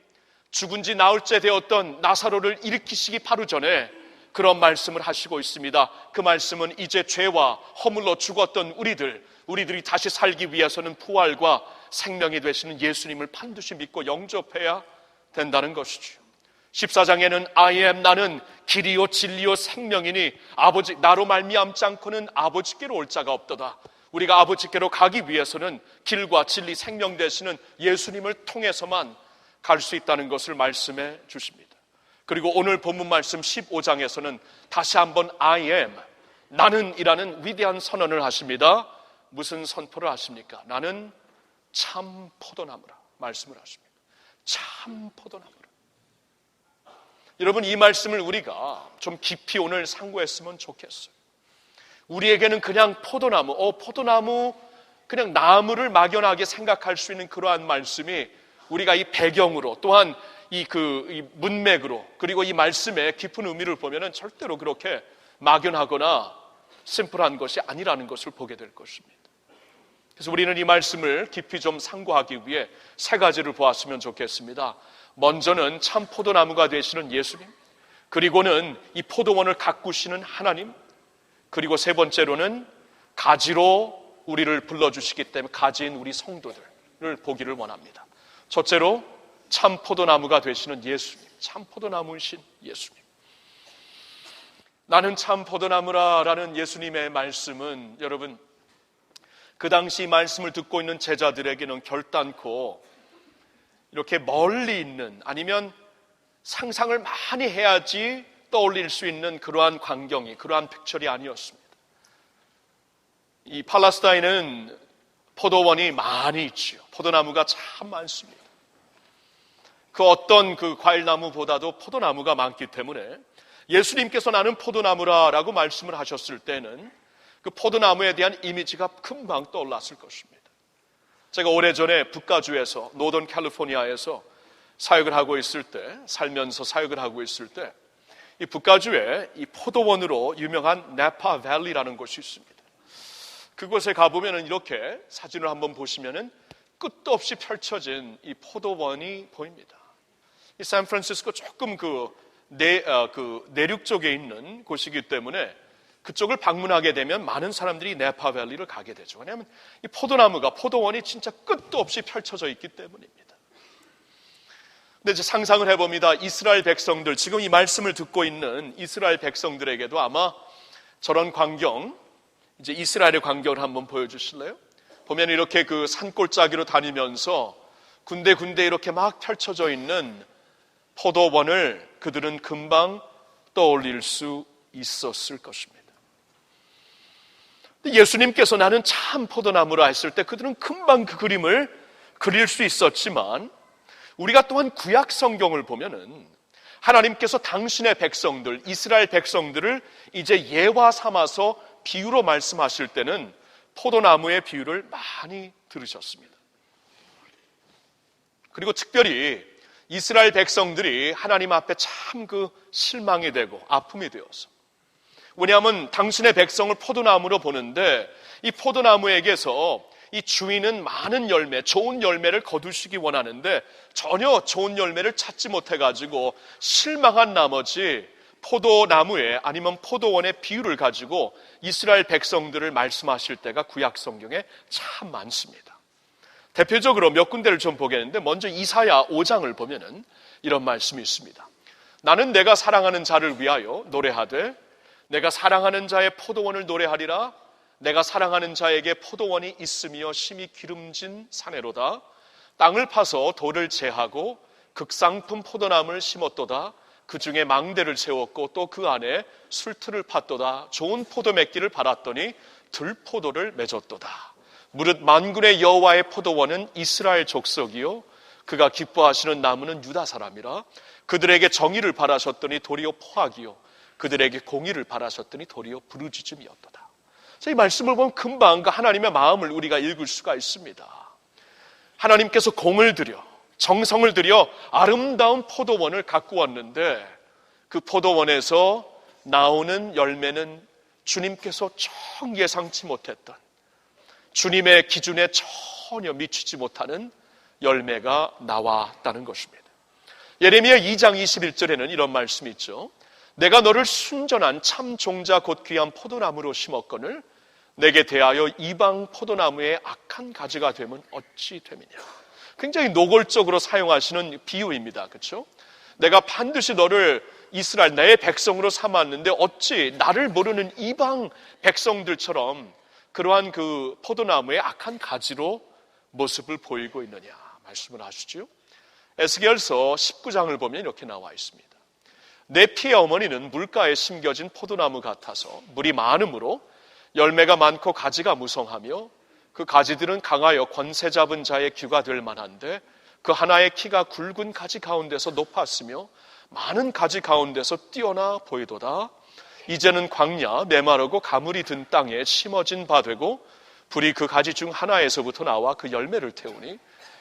죽은 지 나흘째 되었던 나사로를 일으키시기 바로 전에 그런 말씀을 하시고 있습니다. 그 말씀은 이제 죄와 허물로 죽었던 우리들이 다시 살기 위해서는 부활과 생명이 되시는 예수님을 반드시 믿고 영접해야 된다는 것이죠. 14장에는 I am, 나는 길이요 진리요 생명이니 아버지 나로 말미암지 않고는 아버지께로 올 자가 없도다. 우리가 아버지께로 가기 위해서는 길과 진리, 생명 되시는 예수님을 통해서만 갈 수 있다는 것을 말씀해 주십니다. 그리고 오늘 본문 말씀 15장에서는 다시 한번 I am, 나는 이라는 위대한 선언을 하십니다. 무슨 선포를 하십니까? 나는 참 포도나무라 말씀을 하십니다. 참 포도나무라. 여러분, 이 말씀을 우리가 좀 깊이 오늘 상고했으면 좋겠어요. 우리에게는 그냥 포도나무, 그냥 나무를 막연하게 생각할 수 있는 그러한 말씀이 우리가 이 배경으로, 또한 이 문맥으로, 그리고 이 말씀의 깊은 의미를 보면은 절대로 그렇게 막연하거나 심플한 것이 아니라는 것을 보게 될 것입니다. 그래서 우리는 이 말씀을 깊이 좀 상고하기 위해 세 가지를 보았으면 좋겠습니다. 먼저는 참 포도나무가 되시는 예수님, 그리고는 이 포도원을 가꾸시는 하나님, 그리고 세 번째로는 가지로 우리를 불러주시기 때문에 가지인 우리 성도들을 보기를 원합니다. 첫째로 참 포도나무가 되시는 예수님, 참 포도나무이신 예수님. 나는 참 포도나무라라는 예수님의 말씀은 여러분, 그 당시 말씀을 듣고 있는 제자들에게는 결단코 이렇게 멀리 있는, 아니면 상상을 많이 해야지 떠올릴 수 있는 그러한 광경이, 그러한 픽처리 아니었습니다. 이 팔레스타인은 포도원이 많이 있지요. 포도나무가 참 많습니다. 그 어떤 그 과일나무보다도 포도나무가 많기 때문에 예수님께서 나는 포도나무라라고 말씀을 하셨을 때는 그 포도나무에 대한 이미지가 금방 떠올랐을 것입니다. 제가 오래전에 북가주에서, 노던 캘리포니아에서 사역을 하고 있을 때, 살면서 사역을 하고 있을 때, 이 북가주에 이 포도원으로 유명한 네파 밸리라는 곳이 있습니다. 그곳에 가보면은 이렇게 사진을 한번 보시면은 끝도 없이 펼쳐진 이 포도원이 보입니다. 이 샌프란시스코 조금 내륙 쪽에 있는 곳이기 때문에 그쪽을 방문하게 되면 많은 사람들이 네파 밸리를 가게 되죠. 왜냐하면 이 포도원이 진짜 끝도 없이 펼쳐져 있기 때문입니다. 근데 이제 상상을 해봅니다. 이스라엘 백성들, 지금 이 말씀을 듣고 있는 이스라엘 백성들에게도 아마 저런 광경, 이제 이스라엘의 광경을 한번 보여주실래요? 보면 이렇게 그 산골짜기로 다니면서 군데군데 이렇게 막 펼쳐져 있는 포도원을 그들은 금방 떠올릴 수 있었을 것입니다. 예수님께서 나는 참 포도나무라 했을 때 그들은 금방 그 그림을 그릴 수 있었지만, 우리가 또한 구약 성경을 보면은 하나님께서 당신의 백성들, 이스라엘 백성들을 이제 예화 삼아서 비유로 말씀하실 때는 포도나무의 비유를 많이 들으셨습니다. 그리고 특별히 이스라엘 백성들이 하나님 앞에 참 실망이 되고 아픔이 되어서, 왜냐하면 당신의 백성을 포도나무로 보는데 이 포도나무에게서 이 주인은 많은 열매, 좋은 열매를 거두시기 원하는데 전혀 좋은 열매를 찾지 못해가지고 실망한 나머지 포도나무에 아니면 포도원의 비유를 가지고 이스라엘 백성들을 말씀하실 때가 구약 성경에 참 많습니다. 대표적으로 몇 군데를 좀 보겠는데, 먼저 이사야 5장을 보면은 이런 말씀이 있습니다. 나는 내가 사랑하는 자를 위하여 노래하되 내가 사랑하는 자의 포도원을 노래하리라. 내가 사랑하는 자에게 포도원이 있으며 심히 기름진 사내로다. 땅을 파서 돌을 제하고 극상품 포도나무를 심었도다. 그 중에 망대를 세웠고 또 그 안에 술틀을 팠도다. 좋은 포도 맺기를 바랐더니 들포도를 맺었도다. 무릇 만군의 여호와의 포도원은 이스라엘 족속이요 그가 기뻐하시는 나무는 유다 사람이라. 그들에게 정의를 바라셨더니 도리어 포악이요 그들에게 공의를 바라셨더니 도리어 부르짖음이었도다. 이 말씀을 보면 금방 그 하나님의 마음을 우리가 읽을 수가 있습니다. 하나님께서 공을 들여, 정성을 들여 아름다운 포도원을 가꾸었는데 그 포도원에서 나오는 열매는 주님께서 정 예상치 못했던, 주님의 기준에 전혀 미치지 못하는 열매가 나왔다는 것입니다. 예레미야 2장 21절에는 이런 말씀이 있죠. 내가 너를 순전한 참 종자 곧 귀한 포도나무로 심었거늘 내게 대하여 이방 포도나무의 악한 가지가 되면 어찌 됨이냐. 굉장히 노골적으로 사용하시는 비유입니다. 그렇죠? 내가 반드시 너를 이스라엘 내 백성으로 삼았는데 어찌 나를 모르는 이방 백성들처럼 그러한 그 포도나무의 악한 가지로 모습을 보이고 있느냐 말씀을 하시죠. 에스겔서 19장을 보면 이렇게 나와 있습니다. 내 피의 어머니는 물가에 심겨진 포도나무 같아서 물이 많으므로 열매가 많고 가지가 무성하며 그 가지들은 강하여 권세 잡은 자의 귀가 될 만한데 그 하나의 키가 굵은 가지 가운데서 높았으며 많은 가지 가운데서 뛰어나 보이도다. 이제는 광야 메마르고 가물이 든 땅에 심어진 바 되고 불이 그 가지 중 하나에서부터 나와 그 열매를 태우니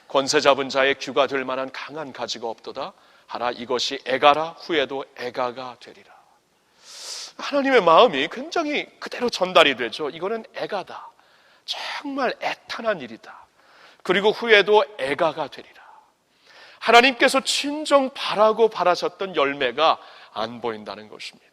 권세 잡은 자의 귀가 될 만한 강한 가지가 없도다. 하나 이것이 애가라 후에도 애가가 되리라. 하나님의 마음이 굉장히 그대로 전달이 되죠. 이거는 애가다. 정말 애탄한 일이다. 그리고 후에도 애가가 되리라. 하나님께서 진정 바라고 바라셨던 열매가 안 보인다는 것입니다.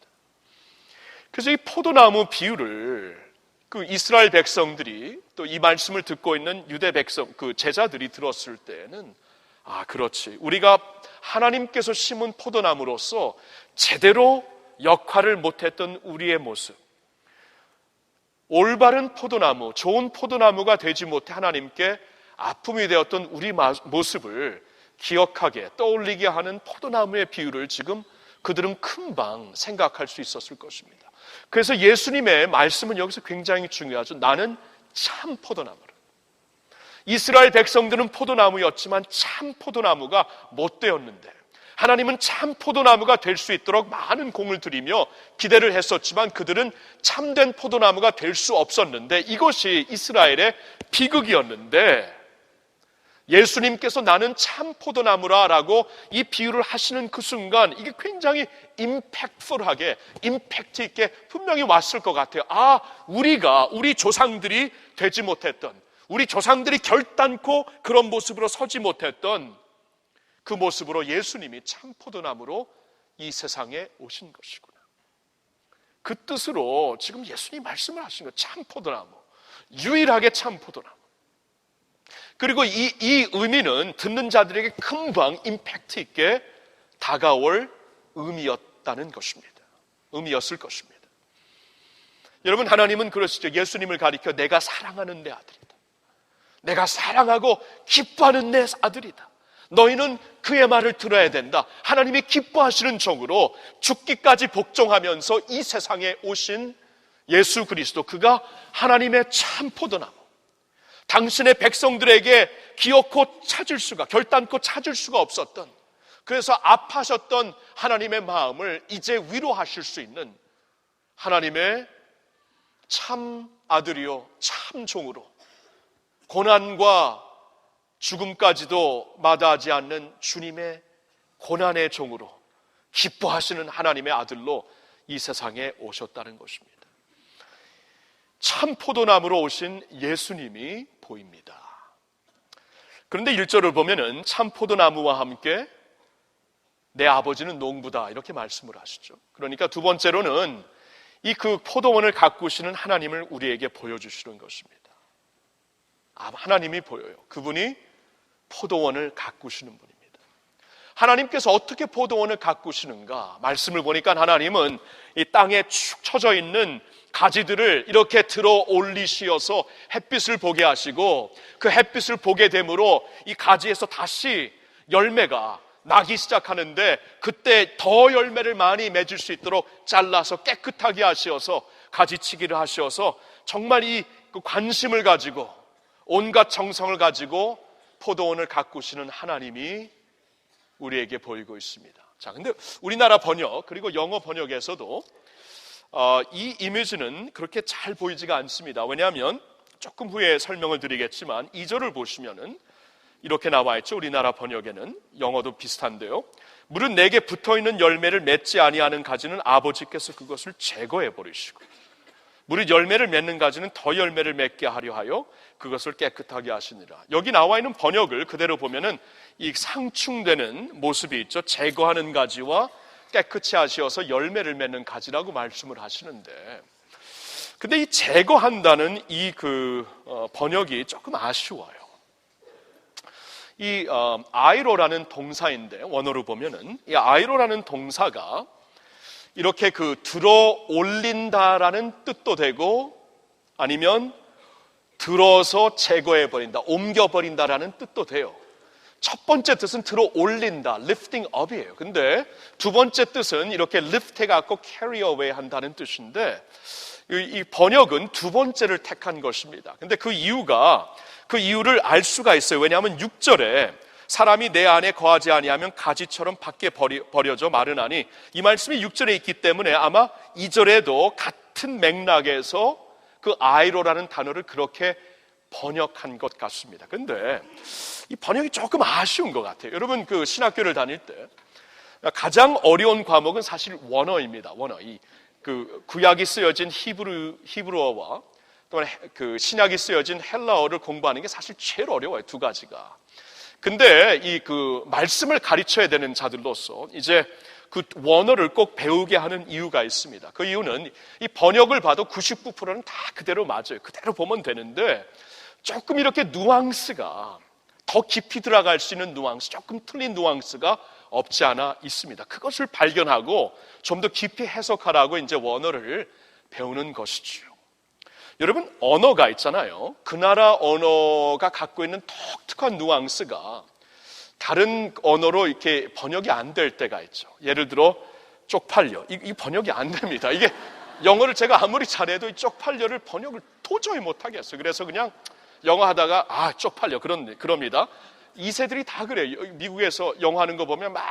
그래서 이 포도나무 비유를 그 이스라엘 백성들이 또 이 말씀을 듣고 있는 유대 백성, 그 제자들이 들었을 때에는 아, 그렇지. 우리가 하나님께서 심은 포도나무로서 제대로 역할을 못했던 우리의 모습, 올바른 포도나무, 좋은 포도나무가 되지 못해 하나님께 아픔이 되었던 우리 모습을 기억하게, 떠올리게 하는 포도나무의 비유를 지금 그들은 금방 생각할 수 있었을 것입니다. 그래서 예수님의 말씀은 여기서 굉장히 중요하죠. 나는 참 포도나무라. 이스라엘 백성들은 포도나무였지만 참 포도나무가 못 되었는데 하나님은 참 포도나무가 될 수 있도록 많은 공을 들이며 기대를 했었지만 그들은 참된 포도나무가 될 수 없었는데 이것이 이스라엘의 비극이었는데 예수님께서 나는 참 포도나무라 라고 이 비유를 하시는 그 순간 이게 굉장히 임팩트풀하게, 임팩트 있게 분명히 왔을 것 같아요. 아, 우리 조상들이 되지 못했던, 우리 조상들이 결단코 그런 모습으로 서지 못했던 그 모습으로 예수님이 참 포도나무로 이 세상에 오신 것이구나. 그 뜻으로 지금 예수님이 말씀을 하신 거예요. 참 포도나무, 유일하게 참 포도나무. 그리고 이 의미는 듣는 자들에게 금방 임팩트 있게 다가올 의미였다는 것입니다. 의미였을 것입니다. 여러분, 하나님은 그러시죠. 예수님을 가리켜 내가 사랑하는 내 아들이다. 내가 사랑하고 기뻐하는 내 아들이다. 너희는 그의 말을 들어야 된다. 하나님이 기뻐하시는 종으로 죽기까지 복종하면서 이 세상에 오신 예수 그리스도, 그가 하나님의 참 포도나무, 당신의 백성들에게 기어코 찾을 수가, 결단코 찾을 수가 없었던, 그래서 아파하셨던 하나님의 마음을 이제 위로하실 수 있는 하나님의 참 아들이요 참 종으로, 고난과 죽음까지도 마다하지 않는 주님의 고난의 종으로, 기뻐하시는 하나님의 아들로 이 세상에 오셨다는 것입니다. 참 포도나무로 오신 예수님이 보입니다. 그런데 1절을 보면은 참 포도나무와 함께 내 아버지는 농부다, 이렇게 말씀을 하시죠. 그러니까 두 번째로는 이 그 포도원을 가꾸시는 하나님을 우리에게 보여주시는 것입니다. 하나님이 보여요. 그분이 포도원을 가꾸시는 분입니다. 하나님께서 어떻게 포도원을 가꾸시는가? 말씀을 보니까 하나님은 이 땅에 축 처져 있는 가지들을 이렇게 들어 올리시어서 햇빛을 보게 하시고, 그 햇빛을 보게 되므로 이 가지에서 다시 열매가 나기 시작하는데, 그때 더 열매를 많이 맺을 수 있도록 잘라서 깨끗하게 하시어서 가지치기를 하시어서 정말 이 관심을 가지고 온갖 정성을 가지고 포도원을 가꾸시는 하나님이 우리에게 보이고 있습니다. 자, 근데 우리나라 번역 그리고 영어 번역에서도 이 이미지는 그렇게 잘 보이지가 않습니다. 왜냐하면 조금 후에 설명을 드리겠지만 2절을 보시면은 이렇게 나와 있죠. 우리나라 번역에는, 영어도 비슷한데요. 물은 내게 붙어있는 열매를 맺지 아니하는 가지는 아버지께서 그것을 제거해 버리시고, 물이 열매를 맺는 가지는 더 열매를 맺게 하려 하여 그것을 깨끗하게 하시니라. 여기 나와 있는 번역을 그대로 보면은 이 상충되는 모습이 있죠. 제거하는 가지와 깨끗이 하시어서 열매를 맺는 가지라고 말씀을 하시는데, 근데 이 제거한다는 이 번역이 조금 아쉬워요. 이 아이로라는 동사인데, 원어로 보면은 이 아이로라는 동사가 이렇게 들어 올린다라는 뜻도 되고, 아니면 들어서 제거해버린다, 옮겨버린다라는 뜻도 돼요. 첫 번째 뜻은 들어 올린다, lifting up이에요. 근데 두 번째 뜻은 이렇게 lift 해갖고 carry away 한다는 뜻인데, 이 번역은 두 번째를 택한 것입니다. 근데 그 이유를 알 수가 있어요. 왜냐하면 6절에 사람이 내 안에 거하지 아니하면 가지처럼 밖에 버려져 마르나니, 이 말씀이 6절에 있기 때문에 아마 2절에도 같은 맥락에서 그 아이로라는 단어를 그렇게 번역한 것 같습니다. 근데 이 번역이 조금 아쉬운 것 같아요. 여러분 신학교를 다닐 때 가장 어려운 과목은 사실 원어입니다. 원어. 구약이 쓰여진 히브리어와 또는 신약이 쓰여진 헬라어를 공부하는 게 사실 제일 어려워요. 두 가지가. 근데 말씀을 가르쳐야 되는 자들로서 이제 그 원어를 꼭 배우게 하는 이유가 있습니다. 그 이유는 이 번역을 봐도 99%는 다 그대로 맞아요. 그대로 보면 되는데, 조금 이렇게 누앙스가 더 깊이 들어갈 수 있는 누앙스, 조금 틀린 누앙스가 없지 않아 있습니다. 그것을 발견하고 좀 더 깊이 해석하라고 이제 원어를 배우는 것이죠. 여러분, 언어가 있잖아요. 그 나라 언어가 갖고 있는 독특한 누앙스가 다른 언어로 이렇게 번역이 안 될 때가 있죠. 예를 들어 쪽팔려, 이 번역이 안 됩니다. 이게 영어를 제가 아무리 잘해도 이 쪽팔려를 번역을 도저히 못 하겠어요. 그래서 그냥 영어 하다가 쪽팔려 그럽니다. 2세들이 다 그래요. 미국에서 영어 하는 거 보면 막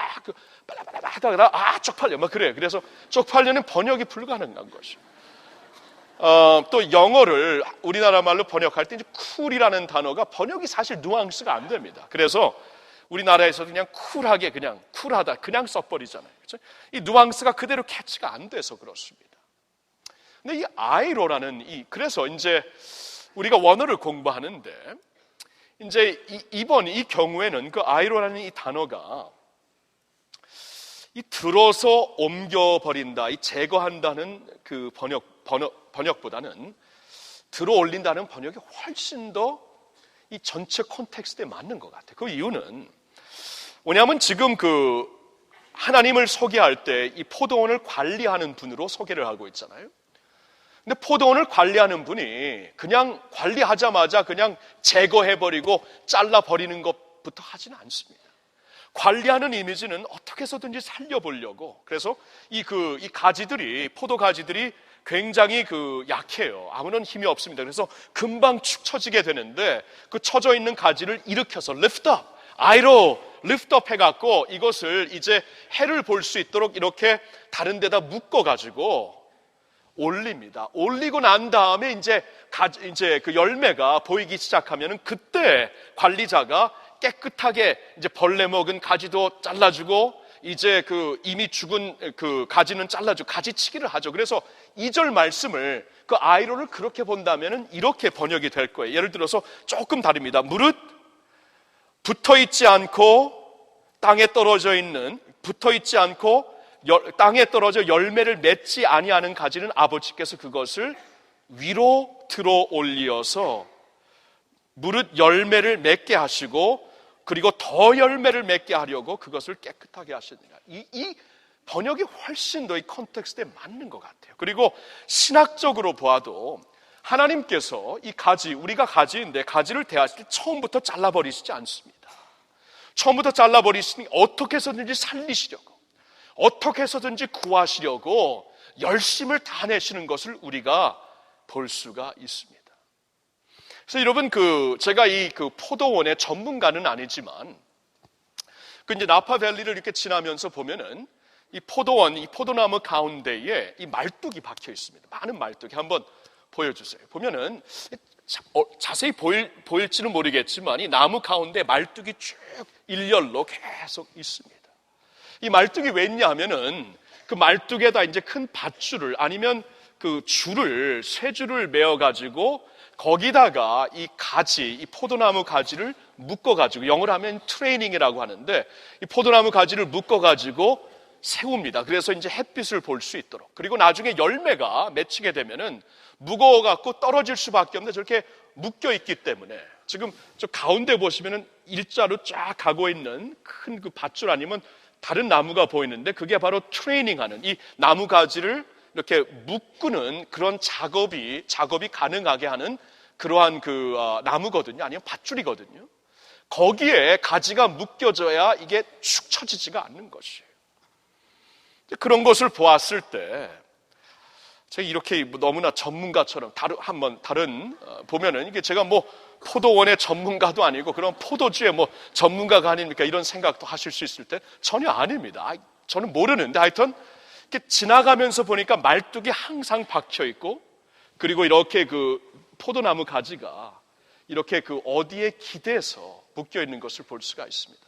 빨라빨라 하다가 쪽팔려 막 그래요. 그래서 쪽팔려는 번역이 불가능한 것이에요. 또 영어를 우리나라 말로 번역할 때 이제 쿨이라는 단어가 번역이 사실 누앙스가 안 됩니다. 그래서 우리나라에서도 그냥 쿨하게 그냥 쿨하다 그냥 써버리잖아요. 그렇죠? 이 누앙스가 그대로 캐치가 안 돼서 그렇습니다. 근데 이 아이로라는 그래서 이제 우리가 원어를 공부하는데 이제 이번 이 경우에는 그 아이로라는 이 단어가 이 들어서 옮겨버린다, 이 제거한다는 그 번역보다는 들어 올린다는 번역이 훨씬 더 이 전체 콘텍스트에 맞는 것 같아요. 그 이유는 뭐냐면 지금 하나님을 소개할 때 이 포도원을 관리하는 분으로 소개를 하고 있잖아요. 근데 포도원을 관리하는 분이 그냥 관리하자마자 그냥 제거해버리고 잘라버리는 것부터 하지는 않습니다. 관리하는 이미지는 어떻게 해서든지 살려보려고, 그래서 이 가지들이, 포도 가지들이 굉장히 약해요. 아무런 힘이 없습니다. 그래서 금방 축 처지게 되는데 그 처져 있는 가지를 일으켜서 lift up, 아이로 lift up 해갖고 이것을 이제 해를 볼 수 있도록 이렇게 다른 데다 묶어가지고 올립니다. 올리고 난 다음에 이제 그 열매가 보이기 시작하면은 그때 관리자가 깨끗하게 이제 벌레 먹은 가지도 잘라주고 이제 이미 죽은 가지는 잘라주고 가지치기를 하죠. 그래서 2절 말씀을 아이로를 그렇게 본다면은 이렇게 번역이 될 거예요. 예를 들어서 조금 다릅니다. 무릇 붙어 있지 않고 땅에 떨어져 땅에 떨어져 열매를 맺지 아니하는 가지는 아버지께서 그것을 위로 들어 올리어서 무릇 열매를 맺게 하시고 그리고 더 열매를 맺게 하려고 그것을 깨끗하게 하시느니라. 이 번역이 훨씬 더 이 컨텍스트에 맞는 것 같아요. 그리고 신학적으로 보아도 하나님께서 이 가지, 우리가 가지인데 가지를 대하실 때 처음부터 잘라버리시지 않습니다. 처음부터 잘라버리시니 어떻게 해서든지 살리시려고, 어떻게 해서든지 구하시려고 열심을 다내시는 것을 우리가 볼 수가 있습니다. 그래서 여러분 제가 이 포도원의 전문가는 아니지만 이제 나파밸리를 이렇게 지나면서 보면은 이 포도원, 이 포도나무 가운데에 이 말뚝이 박혀 있습니다. 많은 말뚝이 한번 보여주세요. 보면은 자세히 보일지는 모르겠지만 이 나무 가운데 말뚝이 쭉 일렬로 계속 있습니다. 이 말뚝이 왜 있냐 하면은 그 말뚝에다 이제 큰 밧줄을 아니면 쇠줄을 메어가지고 거기다가 이 포도나무 가지를 묶어가지고, 영어로 하면 트레이닝이라고 하는데, 이 포도나무 가지를 묶어가지고 세웁니다. 그래서 이제 햇빛을 볼 수 있도록. 그리고 나중에 열매가 맺히게 되면은 무거워갖고 떨어질 수밖에 없는데 저렇게 묶여 있기 때문에, 지금 저 가운데 보시면은 일자로 쫙 가고 있는 큰 밧줄 아니면 다른 나무가 보이는데, 그게 바로 트레이닝하는, 이 나무 가지를 이렇게 묶는 그런 작업이 가능하게 하는 그러한 나무거든요. 아니면 밧줄이거든요. 거기에 가지가 묶여져야 이게 축 처지지가 않는 것이에요. 그런 것을 보았을 때 제가 이렇게 너무나 전문가처럼 보면은 이게 제가 포도원의 전문가도 아니고 그런 포도주의 전문가가 아닙니까? 이런 생각도 하실 수 있을 때 전혀 아닙니다. 저는 모르는데 하여튼 이렇게 지나가면서 보니까 말뚝이 항상 박혀 있고, 그리고 이렇게 포도나무 가지가 이렇게 어디에 기대서 묶여 있는 것을 볼 수가 있습니다.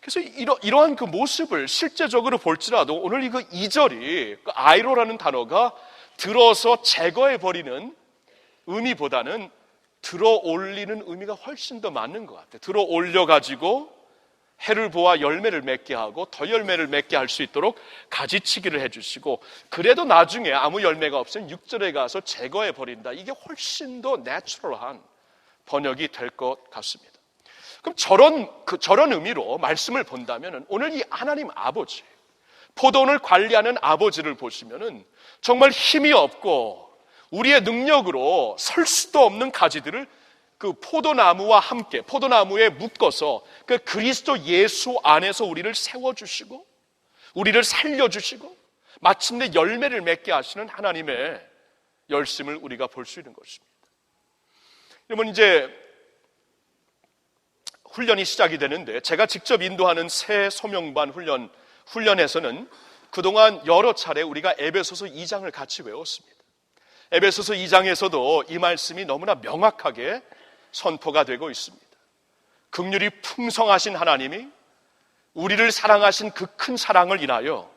그래서 이러한 모습을 실제적으로 볼지라도 오늘 이 2절이 아이로라는 단어가 들어서 제거해 버리는 의미보다는 들어 올리는 의미가 훨씬 더 맞는 것 같아요. 들어 올려 가지고 해를 보아 열매를 맺게 하고 더 열매를 맺게 할 수 있도록 가지치기를 해주시고, 그래도 나중에 아무 열매가 없으면 6절에 가서 제거해 버린다. 이게 훨씬 더 내추럴한 번역이 될 것 같습니다. 그럼 저런 의미로 말씀을 본다면 오늘 이 하나님 아버지, 포도원을 관리하는 아버지를 보시면은 정말 힘이 없고 우리의 능력으로 설 수도 없는 가지들을 포도나무와 함께, 포도나무에 묶어서 그리스도 예수 안에서 우리를 세워주시고 우리를 살려주시고 마침내 열매를 맺게 하시는 하나님의 열심을 우리가 볼 수 있는 것입니다. 여러분, 이제 훈련이 시작이 되는데, 제가 직접 인도하는 새 소명반 훈련에서는 그동안 여러 차례 우리가 에베소서 2장을 같이 외웠습니다. 에베소서 2장에서도 이 말씀이 너무나 명확하게 선포가 되고 있습니다. 긍휼이 풍성하신 하나님이 우리를 사랑하신 그 큰 사랑을 인하여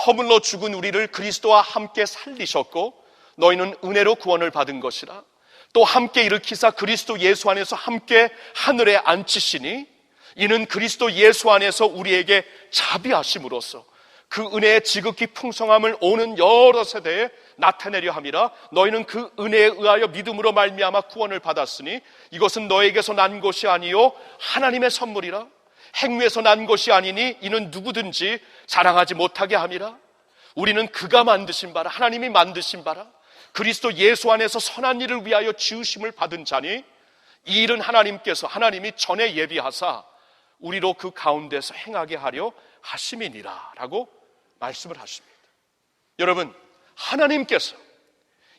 허물로 죽은 우리를 그리스도와 함께 살리셨고 너희는 은혜로 구원을 받은 것이라. 또 함께 일으키사 그리스도 예수 안에서 함께 하늘에 앉히시니 이는 그리스도 예수 안에서 우리에게 자비하심으로써 그 은혜의 지극히 풍성함을 오는 여러 세대에 나타내려 함이라. 너희는 그 은혜에 의하여 믿음으로 말미암아 구원을 받았으니 이것은 너에게서 난 것이 아니요 하나님의 선물이라. 행위에서 난 것이 아니니 이는 누구든지 자랑하지 못하게 함이라. 우리는 그가 만드신 바라, 하나님이 만드신 바라, 그리스도 예수 안에서 선한 일을 위하여 지으심을 받은 자니 이 일은 하나님이 전에 예비하사 우리로 그 가운데서 행하게 하려 하심이니라 라고 말씀을 하십니다. 여러분, 하나님께서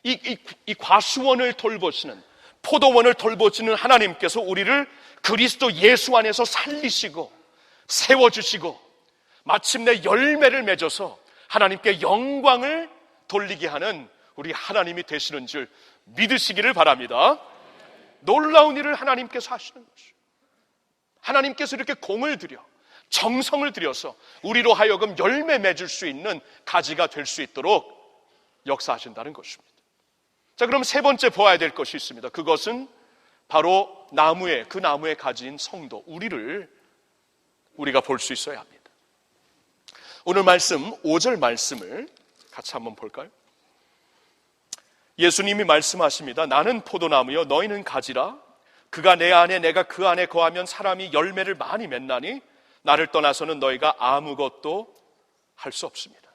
이 과수원을 돌보시는, 포도원을 돌보시는 하나님께서 우리를 그리스도 예수 안에서 살리시고 세워주시고 마침내 열매를 맺어서 하나님께 영광을 돌리게 하는 우리 하나님이 되시는 줄 믿으시기를 바랍니다. 놀라운 일을 하나님께서 하시는 거죠. 하나님께서 이렇게 공을 들여, 정성을 들여서 우리로 하여금 열매 맺을 수 있는 가지가 될 수 있도록 역사하신다는 것입니다. 자, 그럼 세 번째 보아야 될 것이 있습니다. 그것은 바로 그 나무의 가지인 성도, 우리가 볼 수 있어야 합니다. 오늘 말씀 5절 말씀을 같이 한번 볼까요? 예수님이 말씀하십니다. 나는 포도나무요 너희는 가지라. 그가 내 안에 내가 그 안에 거하면 사람이 열매를 많이 맺나니 나를 떠나서는 너희가 아무것도 할 수 없습니다.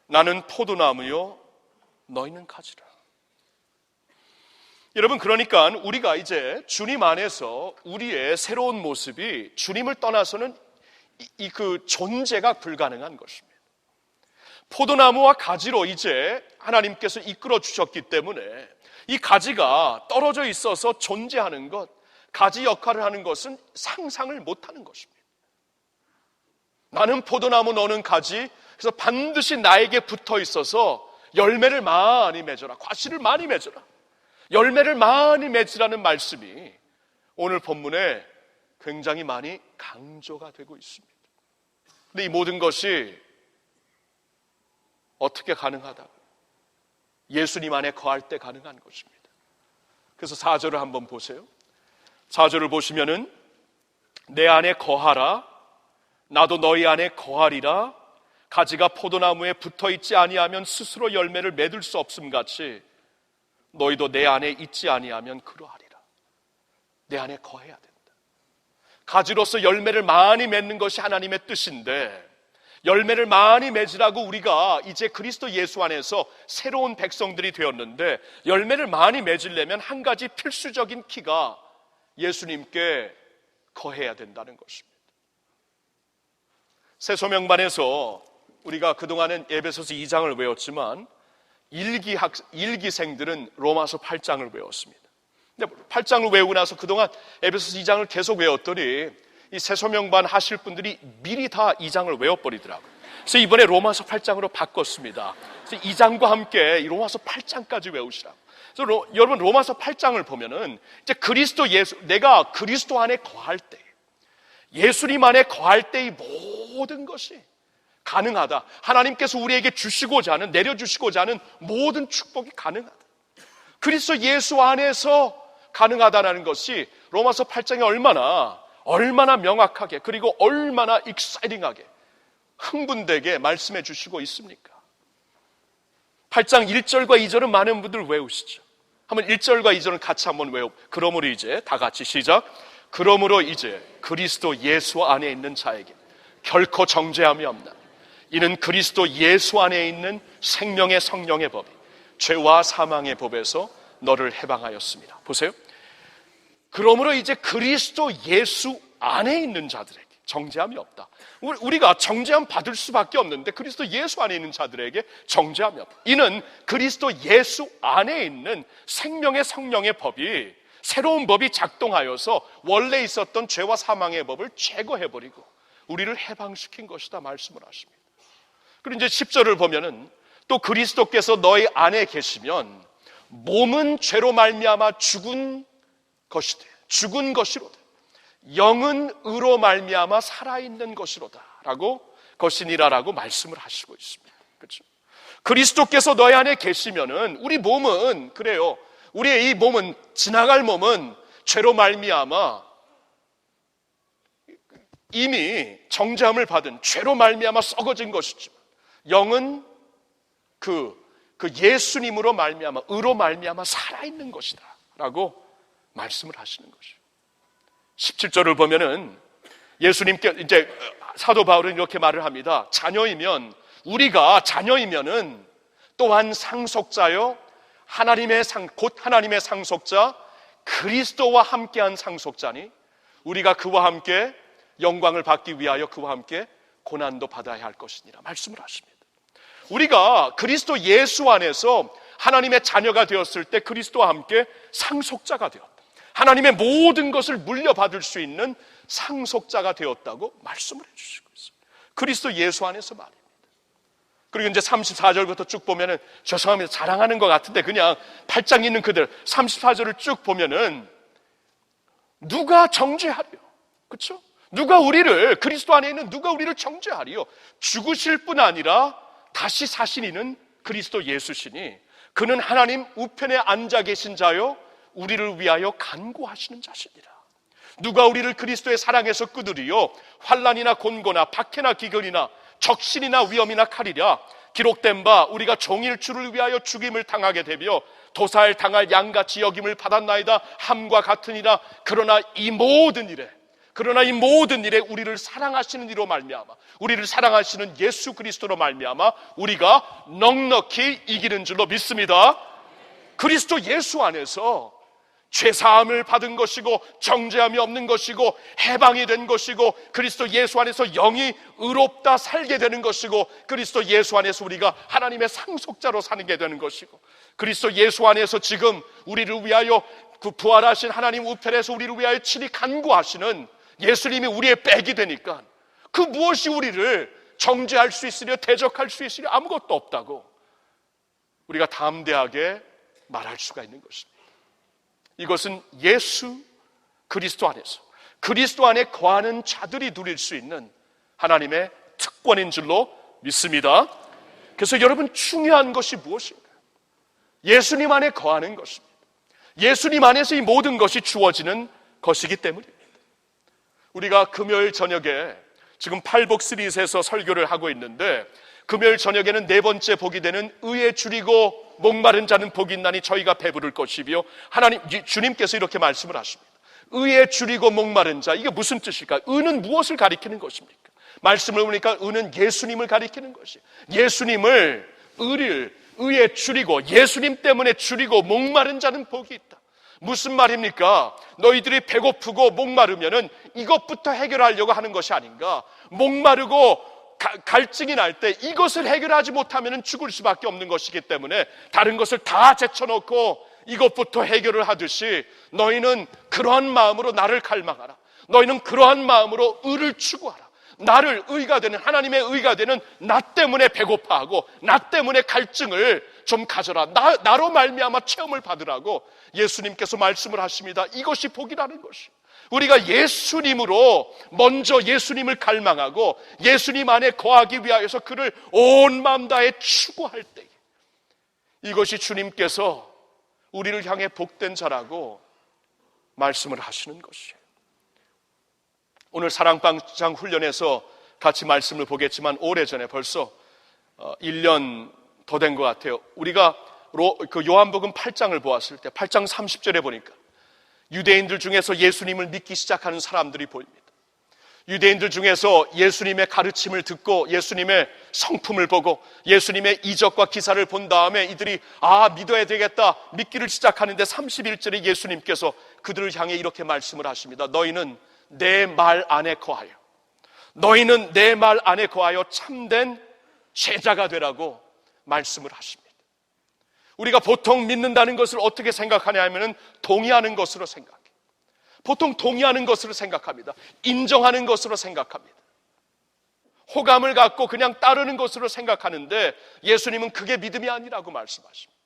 나는 포도나무요 너희는 가지라. 여러분, 그러니까 우리가 이제 주님 안에서 우리의 새로운 모습이 주님을 떠나서는 그 존재가 불가능한 것입니다. 포도나무와 가지로 이제 하나님께서 이끌어 주셨기 때문에 이 가지가 떨어져 있어서 존재하는 것, 가지 역할을 하는 것은 상상을 못하는 것입니다. 나는 포도나무 너는 가지, 그래서 반드시 나에게 붙어 있어서 열매를 많이 맺어라, 과실을 많이 맺어라, 열매를 많이 맺으라는 말씀이 오늘 본문에 굉장히 많이 강조가 되고 있습니다. 근데 이 모든 것이 어떻게 가능하다고? 예수님 안에 거할 때 가능한 것입니다. 그래서 4절을 한번 보세요. 4절을 보시면은 내 안에 거하라, 나도 너희 안에 거하리라. 가지가 포도나무에 붙어있지 아니하면 스스로 열매를 맺을 수 없음 같이 너희도 내 안에 있지 아니하면 그러하리라. 내 안에 거해야 된다. 가지로서 열매를 많이 맺는 것이 하나님의 뜻인데, 열매를 많이 맺으라고 우리가 이제 그리스도 예수 안에서 새로운 백성들이 되었는데, 열매를 많이 맺으려면 한 가지 필수적인 키가 예수님께 거해야 된다는 것입니다. 새소명반에서 우리가 그동안은 에베소서 2장을 외웠지만 일기생들은 로마서 8장을 외웠습니다. 근데 8장을 외우고 나서 그동안 에베소서 2장을 계속 외웠더니 이 새소명반 하실 분들이 미리 다 2장을 외워버리더라고요. 그래서 이번에 로마서 8장으로 바꿨습니다. 그래서 2장과 함께 이 로마서 8장까지 외우시라고. 그래서 여러분, 로마서 8장을 보면은 이제 그리스도 예수, 내가 그리스도 안에 거할 때, 예수님 안에 거할 때의 모든 것이 가능하다. 하나님께서 우리에게 주시고자 하는, 내려주시고자 하는 모든 축복이 가능하다. 그리스도 예수 안에서 가능하다는 것이 로마서 8장에 얼마나 명확하게, 그리고 얼마나 익사이팅하게, 흥분되게 말씀해 주시고 있습니까? 8장 1절과 2절은 많은 분들 외우시죠. 한번 1절과 2절은 같이 한번 그러므로 이제 다 같이 시작. 그러므로 이제 그리스도 예수 안에 있는 자에게 결코 정죄함이 없나. 이는 그리스도 예수 안에 있는 생명의 성령의 법이 죄와 사망의 법에서 너를 해방하였습니다. 보세요. 그러므로 이제 그리스도 예수 안에 있는 자들에게 정죄함이 없다. 우리가 정죄함 받을 수밖에 없는데 그리스도 예수 안에 있는 자들에게 정죄함이 없다. 이는 그리스도 예수 안에 있는 생명의 성령의 법이, 새로운 법이 작동하여서 원래 있었던 죄와 사망의 법을 제거해버리고 우리를 해방시킨 것이다 말씀을 하십니다. 그리고 이제 10절을 보면은 또 그리스도께서 너희 안에 계시면 몸은 죄로 말미암아 죽은 것이로다. 영은 의로 말미암아 살아있는 것이니라라고 말씀을 하시고 있습니다. 그렇죠? 그리스도께서 너희 안에 계시면은 우리 몸은 그래요. 우리의 이 몸은, 지나갈 몸은 죄로 말미암아 이미 정죄함을 받은 죄로 말미암아 썩어진 것이지만 영은 그 예수님으로 말미암아, 의로 말미암아 살아있는 것이다 라고 말씀을 하시는 것이죠. 17절을 보면은 예수님께 이제 사도 바울은 이렇게 말을 합니다. 우리가 자녀이면은 또한 상속자요, 곧 하나님의 상속자 그리스도와 함께한 상속자니 우리가 그와 함께 영광을 받기 위하여 그와 함께 고난도 받아야 할 것이니라 말씀을 하십니다. 우리가 그리스도 예수 안에서 하나님의 자녀가 되었을 때 그리스도와 함께 상속자가 되었다. 하나님의 모든 것을 물려받을 수 있는 상속자가 되었다고 말씀을 해주시고 있어요. 그리스도 예수 안에서 말입니다. 그리고 이제 34절부터 쭉 보면은, 죄송합니다, 자랑하는 것 같은데 그냥 8장 있는 그대로 34절을 쭉 보면은 누가 정죄하리요? 그렇죠? 누가 우리를, 그리스도 안에 있는 누가 우리를 정죄하리요? 죽으실 뿐 아니라 다시 사시는 그리스도 예수시니 그는 하나님 우편에 앉아 계신 자요 우리를 위하여 간구하시는 자시니라. 누가 우리를 그리스도의 사랑에서 끄드리요? 환난이나 곤고나 박해나 기근이나 적신이나 위험이나 칼이랴. 기록된 바 우리가 종일 주를 위하여 죽임을 당하게 되며 도살 당할 양같이 여김을 받았나이다 함과 같으니라. 그러나 이 모든 일에 우리를 사랑하시는 이로 말미암아, 우리를 사랑하시는 예수 그리스도로 말미암아 우리가 넉넉히 이기는 줄로 믿습니다. 그리스도 예수 안에서 죄사함을 받은 것이고 정죄함이 없는 것이고 해방이 된 것이고 그리스도 예수 안에서 영이 의롭다 살게 되는 것이고 그리스도 예수 안에서 우리가 하나님의 상속자로 사는 게 되는 것이고 그리스도 예수 안에서 지금 우리를 위하여 그 부활하신 하나님 우편에서 우리를 위하여 친히 간구하시는 예수님이 우리의 백이 되니까 그 무엇이 우리를 정죄할 수 있으려 대적할 수 있으려 아무것도 없다고 우리가 담대하게 말할 수가 있는 것입니다. 이것은 예수 그리스도 안에서 그리스도 안에 거하는 자들이 누릴 수 있는 하나님의 특권인 줄로 믿습니다. 그래서 여러분, 중요한 것이 무엇인가요? 예수님 안에 거하는 것입니다. 예수님 안에서 이 모든 것이 주어지는 것이기 때문입니다. 우리가 금요일 저녁에 지금 팔복 시리즈에서 설교를 하고 있는데 금요일 저녁에는 네 번째 복이 되는 의에 줄이고 목마른 자는 복이 있나니 저희가 배부를 것이며 하나님, 주님께서 이렇게 말씀을 하십니다. 의에 줄이고 목마른 자, 이게 무슨 뜻일까? 의는 무엇을 가리키는 것입니까? 말씀을 보니까 의는 예수님을 가리키는 것이에요. 예수님을, 의에 줄이고 예수님 때문에 줄이고 목마른 자는 복이 있다. 무슨 말입니까? 너희들이 배고프고 목마르면은 이것부터 해결하려고 하는 것이 아닌가? 목마르고 갈증이 날 때 이것을 해결하지 못하면 죽을 수밖에 없는 것이기 때문에 다른 것을 다 제쳐놓고 이것부터 해결을 하듯이 너희는 그러한 마음으로 나를 갈망하라. 너희는 그러한 마음으로 의를 추구하라. 나를 의가 되는, 하나님의 의가 되는 나 때문에 배고파하고 나 때문에 갈증을 좀 가져라. 나로 말미암아 체험을 받으라고 예수님께서 말씀을 하십니다. 이것이 복이라는 것이, 우리가 예수님으로 먼저 예수님을 갈망하고 예수님 안에 거하기 위하여서 그를 온 마음 다해 추구할 때, 이것이 주님께서 우리를 향해 복된 자라고 말씀을 하시는 것이에요. 오늘 사랑방장 훈련에서 같이 말씀을 보겠지만 오래전에 벌써 1년 더 된 것 같아요. 우리가 그 요한복음 8장을 보았을 때 8장 30절에 보니까 유대인들 중에서 예수님을 믿기 시작하는 사람들이 보입니다. 유대인들 중에서 예수님의 가르침을 듣고 예수님의 성품을 보고 예수님의 이적과 기사를 본 다음에 이들이 믿어야 되겠다 믿기를 시작하는데 31절에 예수님께서 그들을 향해 이렇게 말씀을 하십니다. 너희는 내 말 안에 거하여, 너희는 내 말 안에 거하여 참된 제자가 되라고 말씀을 하십니다. 우리가 보통 믿는다는 것을 어떻게 생각하냐 하면은 동의하는 것으로 생각해요. 보통 동의하는 것으로 생각합니다. 인정하는 것으로 생각합니다. 호감을 갖고 그냥 따르는 것으로 생각하는데 예수님은 그게 믿음이 아니라고 말씀하십니다.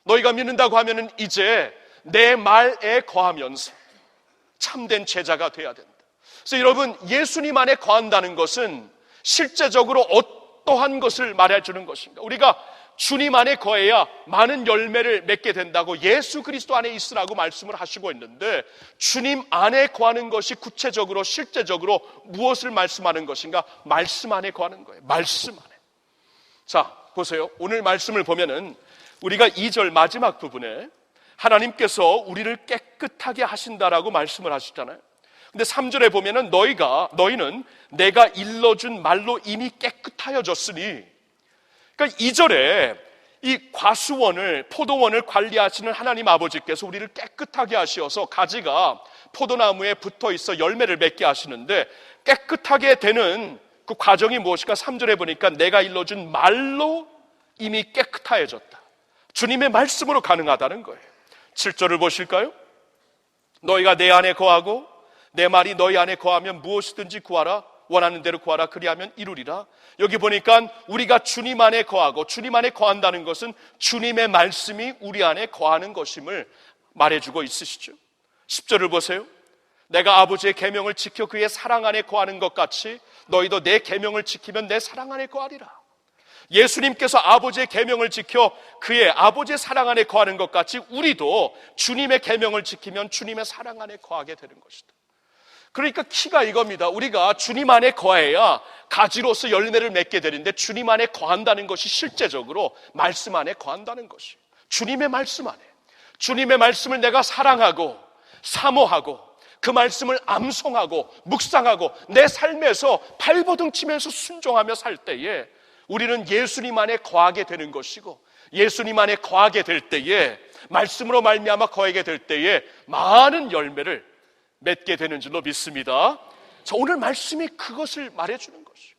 너희가 믿는다고 하면은 이제 내 말에 거하면서 참된 제자가 돼야 된다. 그래서 여러분, 예수님 안에 거한다는 것은 실제적으로 어떠한 것을 말해주는 것인가? 우리가 주님 안에 거해야 많은 열매를 맺게 된다고 예수 그리스도 안에 있으라고 말씀을 하시고 있는데, 주님 안에 거하는 것이 구체적으로 실제적으로 무엇을 말씀하는 것인가? 말씀 안에 거하는 거예요. 말씀 안에. 자, 보세요. 오늘 말씀을 보면은 우리가 2절 마지막 부분에 하나님께서 우리를 깨끗하게 하신다라고 말씀을 하시잖아요. 근데 3절에 보면은 너희는 내가 일러준 말로 이미 깨끗하여졌으니, 그러니까 2절에 이 과수원을, 포도원을 관리하시는 하나님 아버지께서 우리를 깨끗하게 하시어서 가지가 포도나무에 붙어 있어 열매를 맺게 하시는데, 깨끗하게 되는 그 과정이 무엇일까? 3절에 보니까 내가 일러준 말로 이미 깨끗하여졌다. 주님의 말씀으로 가능하다는 거예요. 7절을 보실까요? 너희가 내 안에 거하고 내 말이 너희 안에 거하면 무엇이든지 구하라. 원하는 대로 구하라. 그리하면 이루리라. 여기 보니까 우리가 주님 안에 거하고, 주님 안에 거한다는 것은 주님의 말씀이 우리 안에 거하는 것임을 말해주고 있으시죠. 10절을 보세요. 내가 아버지의 계명을 지켜 그의 사랑 안에 거하는 것 같이 너희도 내 계명을 지키면 내 사랑 안에 거하리라. 예수님께서 아버지의 계명을 지켜 그의 아버지의 사랑 안에 거하는 것 같이 우리도 주님의 계명을 지키면 주님의 사랑 안에 거하게 되는 것이다. 그러니까 키가 이겁니다. 우리가 주님 안에 거해야 가지로서 열매를 맺게 되는데, 주님 안에 거한다는 것이 실제적으로 말씀 안에 거한다는 것이, 주님의 말씀 안에, 주님의 말씀을 내가 사랑하고 사모하고 그 말씀을 암송하고 묵상하고 내 삶에서 발버둥 치면서 순종하며 살 때에 우리는 예수님 안에 거하게 되는 것이고, 예수님 안에 거하게 될 때에, 말씀으로 말미암아 거하게 될 때에 많은 열매를 맺게 되는 줄로 믿습니다. 자, 오늘 말씀이 그것을 말해주는 것이죠.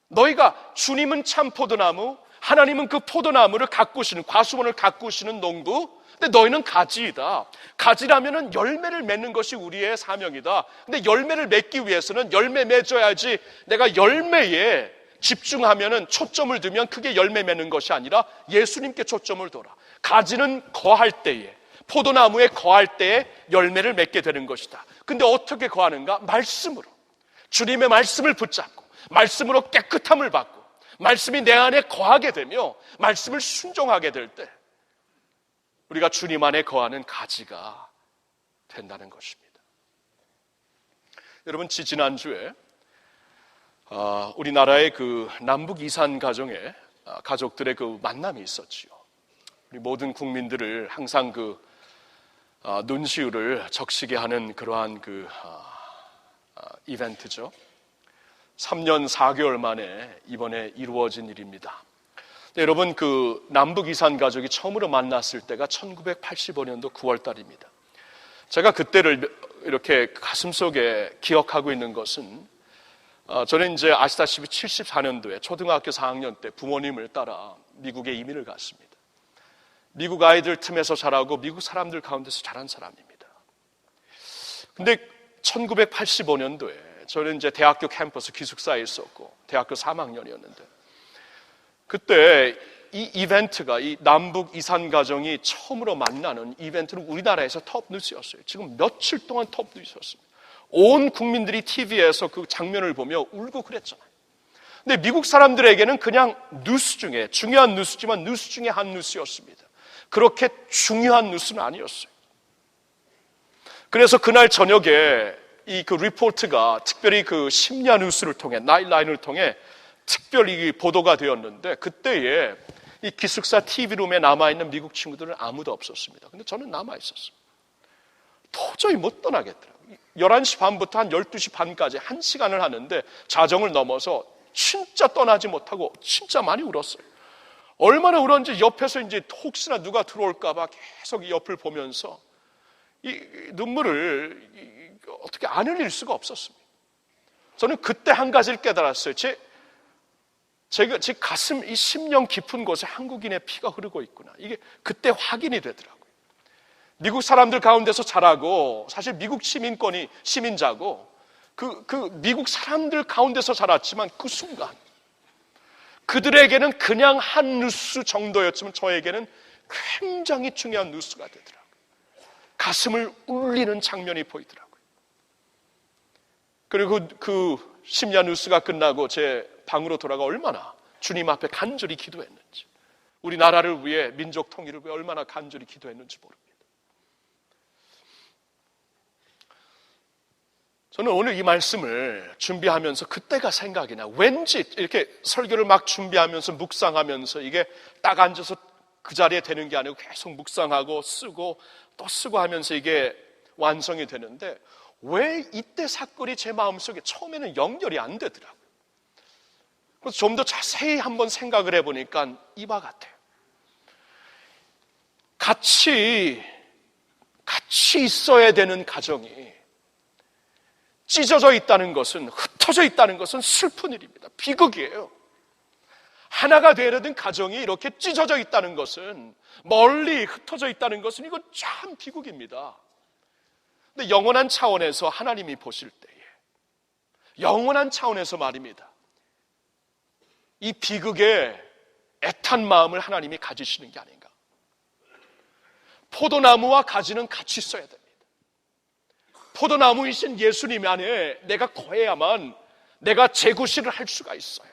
너희가, 주님은 참 포도나무, 하나님은 그 포도나무를 가꾸시는, 과수원을 가꾸시는 농부, 근데 너희는 가지이다. 가지라면은 열매를 맺는 것이 우리의 사명이다. 근데 열매를 맺기 위해서는 열매 맺어야지, 내가 열매에 집중하면은, 초점을 두면 크게 열매 맺는 것이 아니라 예수님께 초점을 둬라. 가지는 거할 때에, 포도나무에 거할 때에 열매를 맺게 되는 것이다. 근데 어떻게 거하는가? 말씀으로. 주님의 말씀을 붙잡고 말씀으로 깨끗함을 받고 말씀이 내 안에 거하게 되며 말씀을 순종하게 될 때 우리가 주님 안에 거하는 가지가 된다는 것입니다. 여러분, 지난주에 우리나라의 그 남북 이산 가정에 가족들의 그 만남이 있었지요. 우리 모든 국민들을 항상 그 눈시울을 적시게 하는 그러한 그 이벤트죠. 3년 4개월 만에 이번에 이루어진 일입니다. 여러분, 그 남북 이산 가족이 처음으로 만났을 때가 1985년도 9월 달입니다. 제가 그때를 이렇게 가슴속에 기억하고 있는 것은, 저는 이제 아시다시피 74년도에 초등학교 4학년 때 부모님을 따라 미국에 이민을 갔습니다. 미국 아이들 틈에서 자라고 미국 사람들 가운데서 자란 사람입니다. 근데 1985년도에 저는 이제 대학교 캠퍼스 기숙사에 있었고 대학교 3학년이었는데, 그때 이 이벤트가, 이 남북 이산 가정이 처음으로 만나는 이벤트는 우리나라에서 톱 뉴스였어요. 지금 며칠 동안 톱 뉴스였습니다. 온 국민들이 TV에서 그 장면을 보며 울고 그랬잖아요. 근데 미국 사람들에게는 그냥 뉴스 중에, 중요한 뉴스지만 뉴스 중에 한 뉴스였습니다. 그렇게 중요한 뉴스는 아니었어요. 그래서 그날 저녁에 이 그 리포트가 특별히 그 심야 뉴스를 통해, 나이트라인을 통해 특별히 보도가 되었는데, 그때에 이 기숙사 TV룸에 남아있는 미국 친구들은 아무도 없었습니다. 근데 저는 남아있었어요. 도저히 못 떠나겠더라고요. 11시 반부터 한 12시 반까지 1시간을 하는데 자정을 넘어서 진짜 떠나지 못하고 진짜 많이 울었어요. 얼마나 울었는지 옆에서 이제 혹시나 누가 들어올까봐 계속 이 옆을 보면서 이 눈물을 어떻게 안 흘릴 수가 없었습니다. 저는 그때 한 가지를 깨달았어요. 제 가슴, 이 심령 깊은 곳에 한국인의 피가 흐르고 있구나. 이게 그때 확인이 되더라고요. 미국 사람들 가운데서 자라고, 사실 미국 시민자고, 그 미국 사람들 가운데서 자랐지만 그 순간, 그들에게는 그냥 한 뉴스 정도였지만 저에게는 굉장히 중요한 뉴스가 되더라고요. 가슴을 울리는 장면이 보이더라고요. 그리고 그 심야 뉴스가 끝나고 제 방으로 돌아가 얼마나 주님 앞에 간절히 기도했는지, 우리 나라를 위해, 민족 통일을 위해 얼마나 간절히 기도했는지 모릅니다. 저는 오늘 이 말씀을 준비하면서 그때가 생각이 나. 왠지 이렇게 설교를 막 준비하면서 묵상하면서 이게 딱 앉아서 그 자리에 되는 게 아니고 계속 묵상하고 쓰고 또 쓰고 하면서 이게 완성이 되는데, 왜 이때 사건이 제 마음속에 처음에는 연결이 안 되더라고요. 그래서 좀 더 자세히 한번 생각을 해보니까 이와 같아요. 같이 있어야 되는 가정이 찢어져 있다는 것은, 흩어져 있다는 것은 슬픈 일입니다. 비극이에요. 하나가 되려던 가정이 이렇게 찢어져 있다는 것은, 멀리 흩어져 있다는 것은 이건 참 비극입니다. 근데 영원한 차원에서 하나님이 보실 때에, 영원한 차원에서 말입니다, 이 비극의 애탄 마음을 하나님이 가지시는 게 아닌가. 포도나무와 가지는 같이 있어야 됩니다. 포도나무이신 예수님 안에 내가 거해야만 내가 재구실을 할 수가 있어요.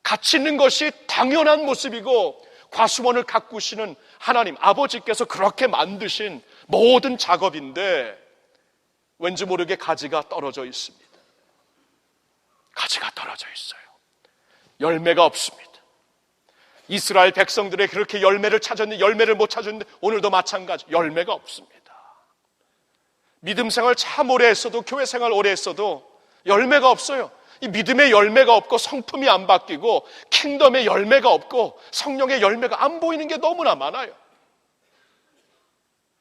같이 있는 것이 당연한 모습이고, 과수원을 가꾸시는 하나님 아버지께서 그렇게 만드신 모든 작업인데, 왠지 모르게 가지가 떨어져 있습니다. 가지가 떨어져 있어요. 열매가 없습니다. 이스라엘 백성들의 그렇게 열매를 찾았는데 열매를 못 찾았는데, 오늘도 마찬가지, 열매가 없습니다. 믿음 생활 참 오래 했어도, 교회 생활 오래 했어도 열매가 없어요. 이 믿음의 열매가 없고, 성품이 안 바뀌고, 킹덤의 열매가 없고, 성령의 열매가 안 보이는 게 너무나 많아요.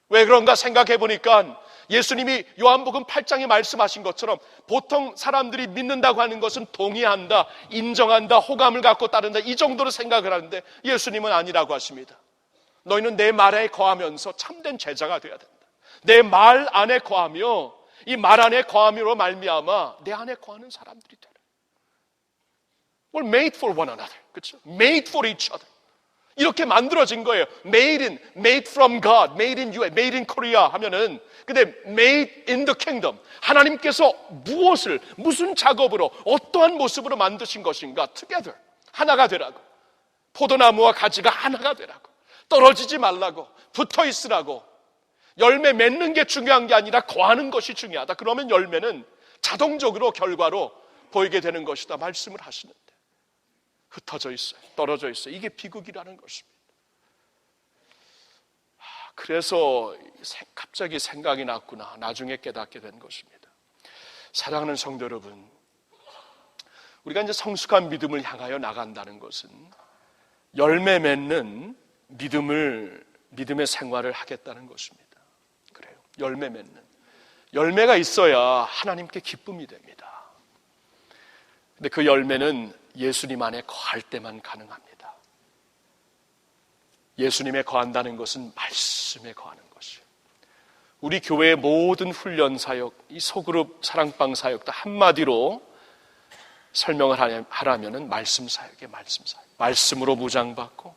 왜 그런가 생각해 보니까, 예수님이 요한복음 8장에 말씀하신 것처럼 보통 사람들이 믿는다고 하는 것은 동의한다, 인정한다, 호감을 갖고 따른다, 이 정도로 생각을 하는데, 예수님은 아니라고 하십니다. 너희는 내 말에 거하면서 참된 제자가 되어야 된다. 내 말 안에 거하며, 이 말 안에 거함으로 말미암아 내 안에 거하는 사람들이 되라. We're made for one another. 그렇죠? Made for each other. 이렇게 만들어진 거예요. Made from God, made in USA, made in Korea 하면은, 근데 made in the kingdom. 하나님께서 무슨 작업으로, 어떠한 모습으로 만드신 것인가? Together. 하나가 되라고. 포도나무와 가지가 하나가 되라고. 떨어지지 말라고. 붙어 있으라고. 열매 맺는 게 중요한 게 아니라 거하는 것이 중요하다. 그러면 열매는 자동적으로 결과로 보이게 되는 것이다 말씀을 하시는데, 흩어져 있어요. 떨어져 있어요. 이게 비극이라는 것입니다. 그래서 갑자기 생각이 났구나, 나중에 깨닫게 된 것입니다. 사랑하는 성도 여러분, 우리가 이제 성숙한 믿음을 향하여 나간다는 것은 열매 맺는 믿음의 생활을 하겠다는 것입니다. 그래요. 열매 맺는. 열매가 있어야 하나님께 기쁨이 됩니다. 근데 그 열매는 예수님 안에 거할 때만 가능합니다. 예수님에 거한다는 것은 말씀에 거하는 것이에요. 우리 교회의 모든 훈련 사역, 이 소그룹 사랑방 사역도 한마디로 설명을 하라면은 말씀 사역이에요. 말씀 사역. 말씀으로 무장받고,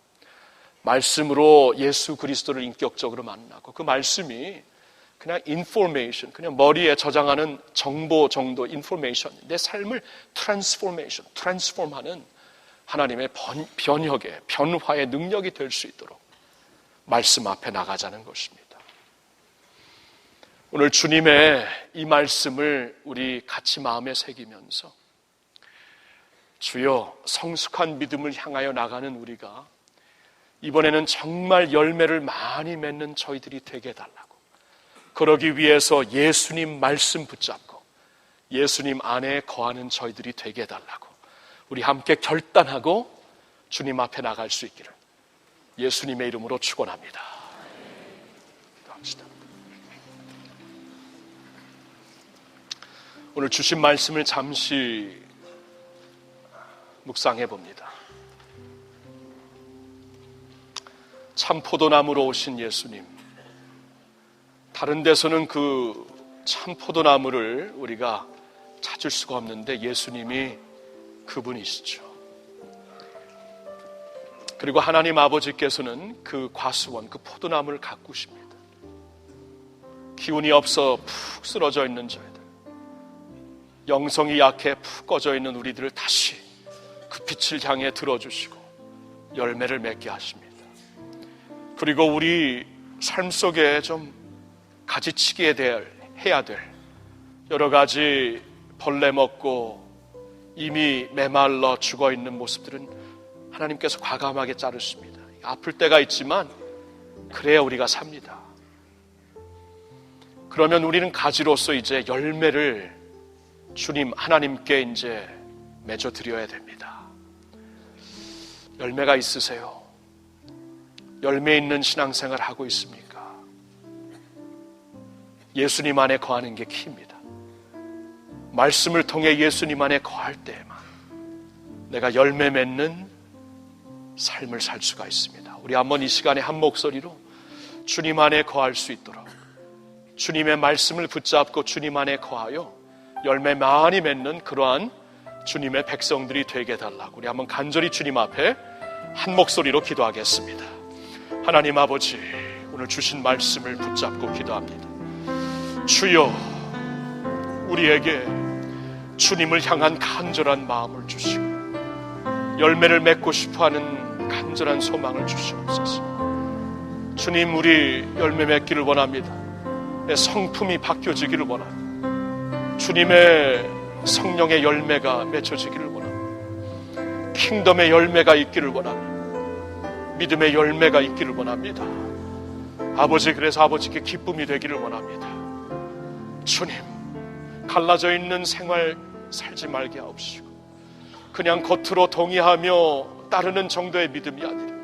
말씀으로 예수 그리스도를 인격적으로 만나고, 그 말씀이 그냥 인포메이션, 그냥 머리에 저장하는 정보 정도 인포메이션, 내 삶을 트랜스폼하는 하나님의 변혁의, 변화의 능력이 될 수 있도록 말씀 앞에 나가자는 것입니다. 오늘 주님의 이 말씀을 우리 같이 마음에 새기면서, 주여, 성숙한 믿음을 향하여 나가는 우리가 이번에는 정말 열매를 많이 맺는 저희들이 되게 해달라고, 그러기 위해서 예수님 말씀 붙잡고 예수님 안에 거하는 저희들이 되게 해달라고 우리 함께 결단하고 주님 앞에 나갈 수 있기를 예수님의 이름으로 축원합니다. 기도합시다. 오늘 주신 말씀을 잠시 묵상해 봅니다. 참 포도나무로 오신 예수님, 다른 데서는 그 참 포도나무를 우리가 찾을 수가 없는데 예수님이 그분이시죠. 그리고 하나님 아버지께서는 그 과수원, 그 포도나무를 가꾸십니다. 기운이 없어 푹 쓰러져 있는 저희들, 영성이 약해 푹 꺼져 있는 우리들을 다시 그 빛을 향해 들어주시고 열매를 맺게 하십니다. 그리고 우리 삶 속에 좀 가지치기에 해야 될 여러 가지 벌레 먹고 이미 메말라 죽어 있는 모습들은 하나님께서 과감하게 자르십니다. 아플 때가 있지만 그래야 우리가 삽니다. 그러면 우리는 가지로서 이제 열매를 주님 하나님께 이제 맺어 드려야 됩니다. 열매가 있으세요? 열매 있는 신앙생활 하고 있습니까? 예수님 안에 거하는 게 키입니다. 말씀을 통해 예수님 안에 거할 때에만 내가 열매 맺는 삶을 살 수가 있습니다. 우리 한번 이 시간에 한 목소리로 주님 안에 거할 수 있도록 주님의 말씀을 붙잡고 주님 안에 거하여 열매 많이 맺는 그러한 주님의 백성들이 되게 해달라고 우리 한번 간절히 주님 앞에 한 목소리로 기도하겠습니다. 하나님 아버지, 오늘 주신 말씀을 붙잡고 기도합니다. 주여, 우리에게 주님을 향한 간절한 마음을 주시고 열매를 맺고 싶어하는 간절한 소망을 주시옵소서. 주님, 우리 열매 맺기를 원합니다. 내 성품이 바뀌어지기를 원합니다. 주님의 성령의 열매가 맺혀지기를 원합니다. 킹덤의 열매가 있기를 원합니다. 믿음의 열매가 있기를 원합니다. 아버지, 그래서 아버지께 기쁨이 되기를 원합니다. 주님, 갈라져 있는 생활 살지 말게 하옵시고 그냥 겉으로 동의하며 따르는 정도의 믿음이 아니라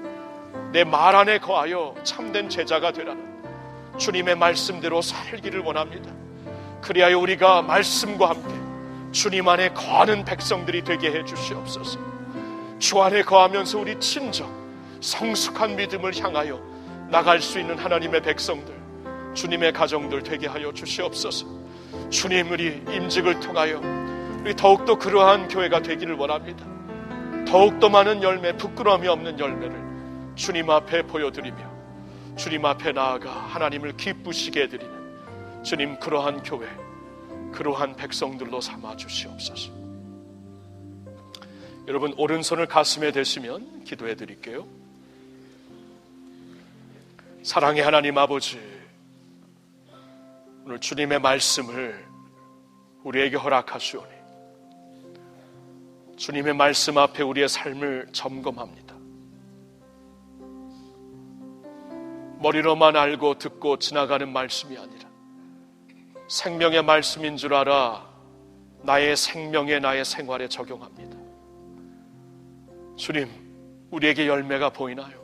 내 말 안에 거하여 참된 제자가 되라는 주님의 말씀대로 살기를 원합니다. 그리하여 우리가 말씀과 함께 주님 안에 거하는 백성들이 되게 해 주시옵소서. 주 안에 거하면서 우리 친정 성숙한 믿음을 향하여 나갈 수 있는 하나님의 백성들, 주님의 가정들 되게 하여 주시옵소서. 주님, 우리 임직을 통하여 우리 더욱더 그러한 교회가 되기를 원합니다. 더욱더 많은 열매, 부끄러움이 없는 열매를 주님 앞에 보여드리며 주님 앞에 나아가 하나님을 기쁘시게 해드리는 주님, 그러한 교회, 그러한 백성들로 삼아 주시옵소서. 여러분, 오른손을 가슴에 대시면 기도해 드릴게요. 사랑의 하나님 아버지, 오늘 주님의 말씀을 우리에게 허락하시오니 주님의 말씀 앞에 우리의 삶을 점검합니다. 머리로만 알고 듣고 지나가는 말씀이 아니라 생명의 말씀인 줄 알아 나의 생명에, 나의 생활에 적용합니다. 주님, 우리에게 열매가 보이나요?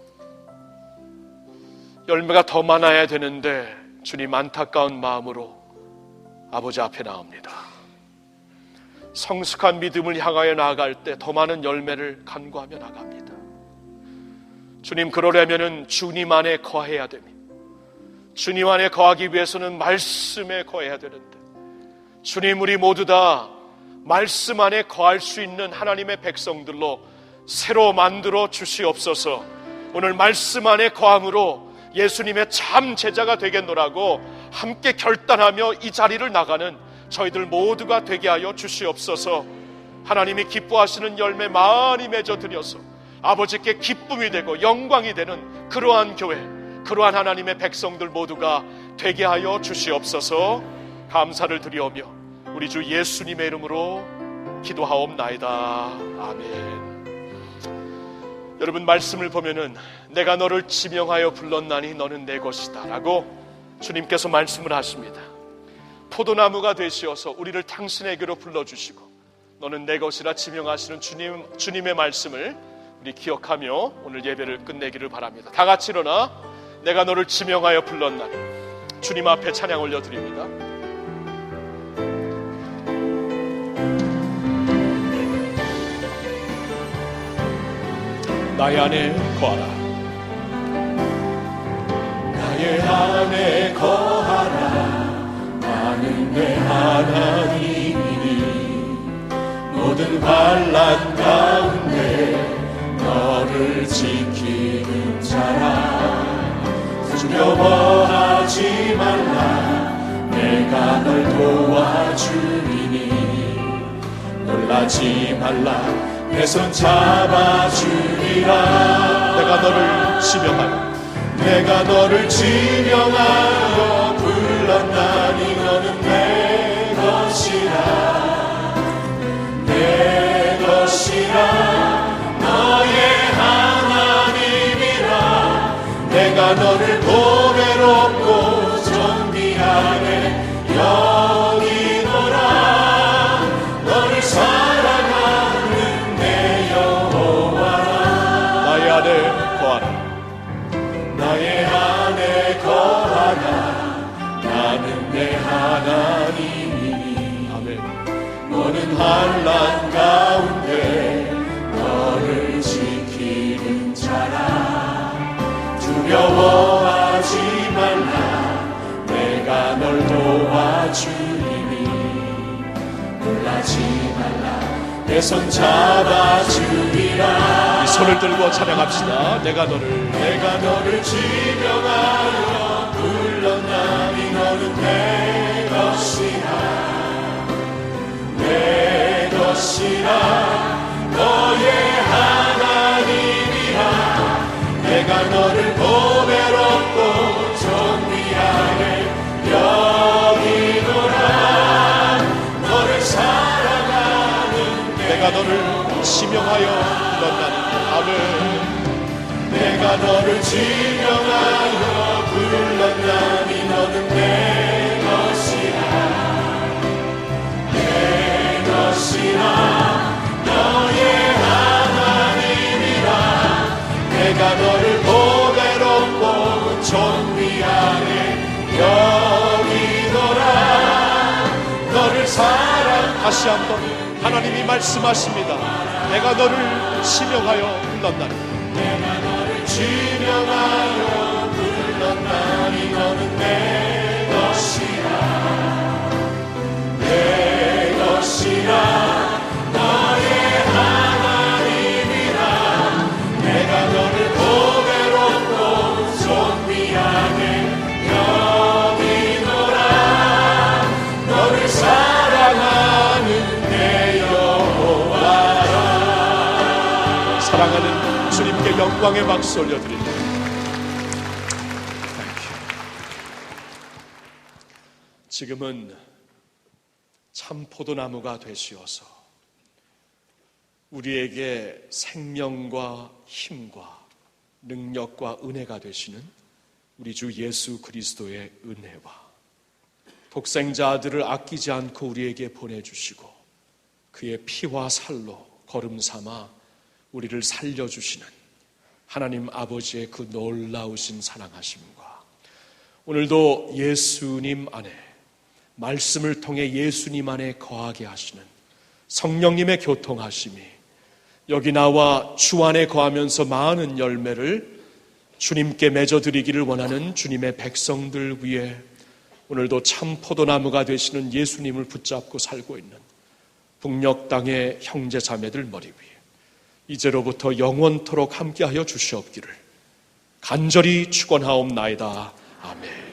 열매가 더 많아야 되는데 주님, 안타까운 마음으로 아버지 앞에 나옵니다. 성숙한 믿음을 향하여 나아갈 때 더 많은 열매를 간구하며 나갑니다. 주님, 그러려면 주님 안에 거해야 됩니다. 주님 안에 거하기 위해서는 말씀에 거해야 되는데 주님, 우리 모두 다 말씀 안에 거할 수 있는 하나님의 백성들로 새로 만들어 주시옵소서. 오늘 말씀 안에 거함으로 예수님의 참 제자가 되겠노라고 함께 결단하며 이 자리를 나가는 저희들 모두가 되게 하여 주시옵소서. 하나님이 기뻐하시는 열매 많이 맺어드려서 아버지께 기쁨이 되고 영광이 되는 그러한 교회, 그러한 하나님의 백성들 모두가 되게 하여 주시옵소서. 감사를 드리오며 우리 주 예수님의 이름으로 기도하옵나이다. 아멘. 여러분, 말씀을 보면은 내가 너를 지명하여 불렀나니 너는 내 것이다 라고 주님께서 말씀을 하십니다. 포도나무가 되시어서 우리를 당신에게로 불러주시고 너는 내 것이라 지명하시는 주님의 말씀을 우리 기억하며 오늘 예배를 끝내기를 바랍니다. 다 같이 일어나 내가 너를 지명하여 불렀나니 주님 앞에 찬양 올려드립니다. 나의 안에 거하라. 나의 안에 거하라. 나는 내 하나님이니 모든 환난 가운데 너를 지키는 자라. 두려워하지 말라. 내가 널 도와주리니 놀라지 말라. 내 손 잡아주리라. 내가 너를 지명하여 내가 너를 지명하여 불렀나니 너는 내 것이라. 내 것이라. 너의 하나님이라. 내가 너를 보배롭고 존귀하게 여기노라. 너를 사랑하는 내 여호와라. 나의 안에 거하라. 나의 안에 거하라. 나는 내 하나님이니 아멘. 너는 환난 가운데 주님이 놀라지 말라 내 손 잡아주리라 이 손을 들고 찬양합시다. 내가 너를 지명하여 불렀나니 너는 내 것이라 너의 하나님이라 내가 너를 보배롭고 존귀하게 여기노라 너를 사랑하는 내가 너를 지명하여 불렀나니. 아멘. 내가 너를 지명하여 불렀나니 너는 내 것이라 너의 하나님이라 내가 너를 보배롭고 존귀하게 여기노라 너를 사랑 다시 한번 하나님이 말씀하십니다. 내가 너를 지명하여 불렀나니. 내가 너를 지명하여 불렀나니 너는 내 것이라 너의 하나님이라 내가 너를 보배롭고 존귀하게 여기노라 너를 사랑하는 내 여호와라 사랑하는 주님께 영광의 박수 올려드립니다. 지금은 참 포도나무가 되시어서 우리에게 생명과 힘과 능력과 은혜가 되시는 우리 주 예수 그리스도의 은혜와 독생자 아들을 아끼지 않고 우리에게 보내주시고 그의 피와 살로 거름 삼아 우리를 살려주시는 하나님 아버지의 그 놀라우신 사랑하심과 오늘도 예수님 안에 말씀을 통해 예수님 안에 거하게 하시는 성령님의 교통하심이 여기 나와 주 안에 거하면서 많은 열매를 주님께 맺어드리기를 원하는 주님의 백성들 위해 오늘도 참 포도나무가 되시는 예수님을 붙잡고 살고 있는 북녘 땅의 형제 자매들 머리 위에 이제로부터 영원토록 함께하여 주시옵기를 간절히 축원하옵나이다. 아멘.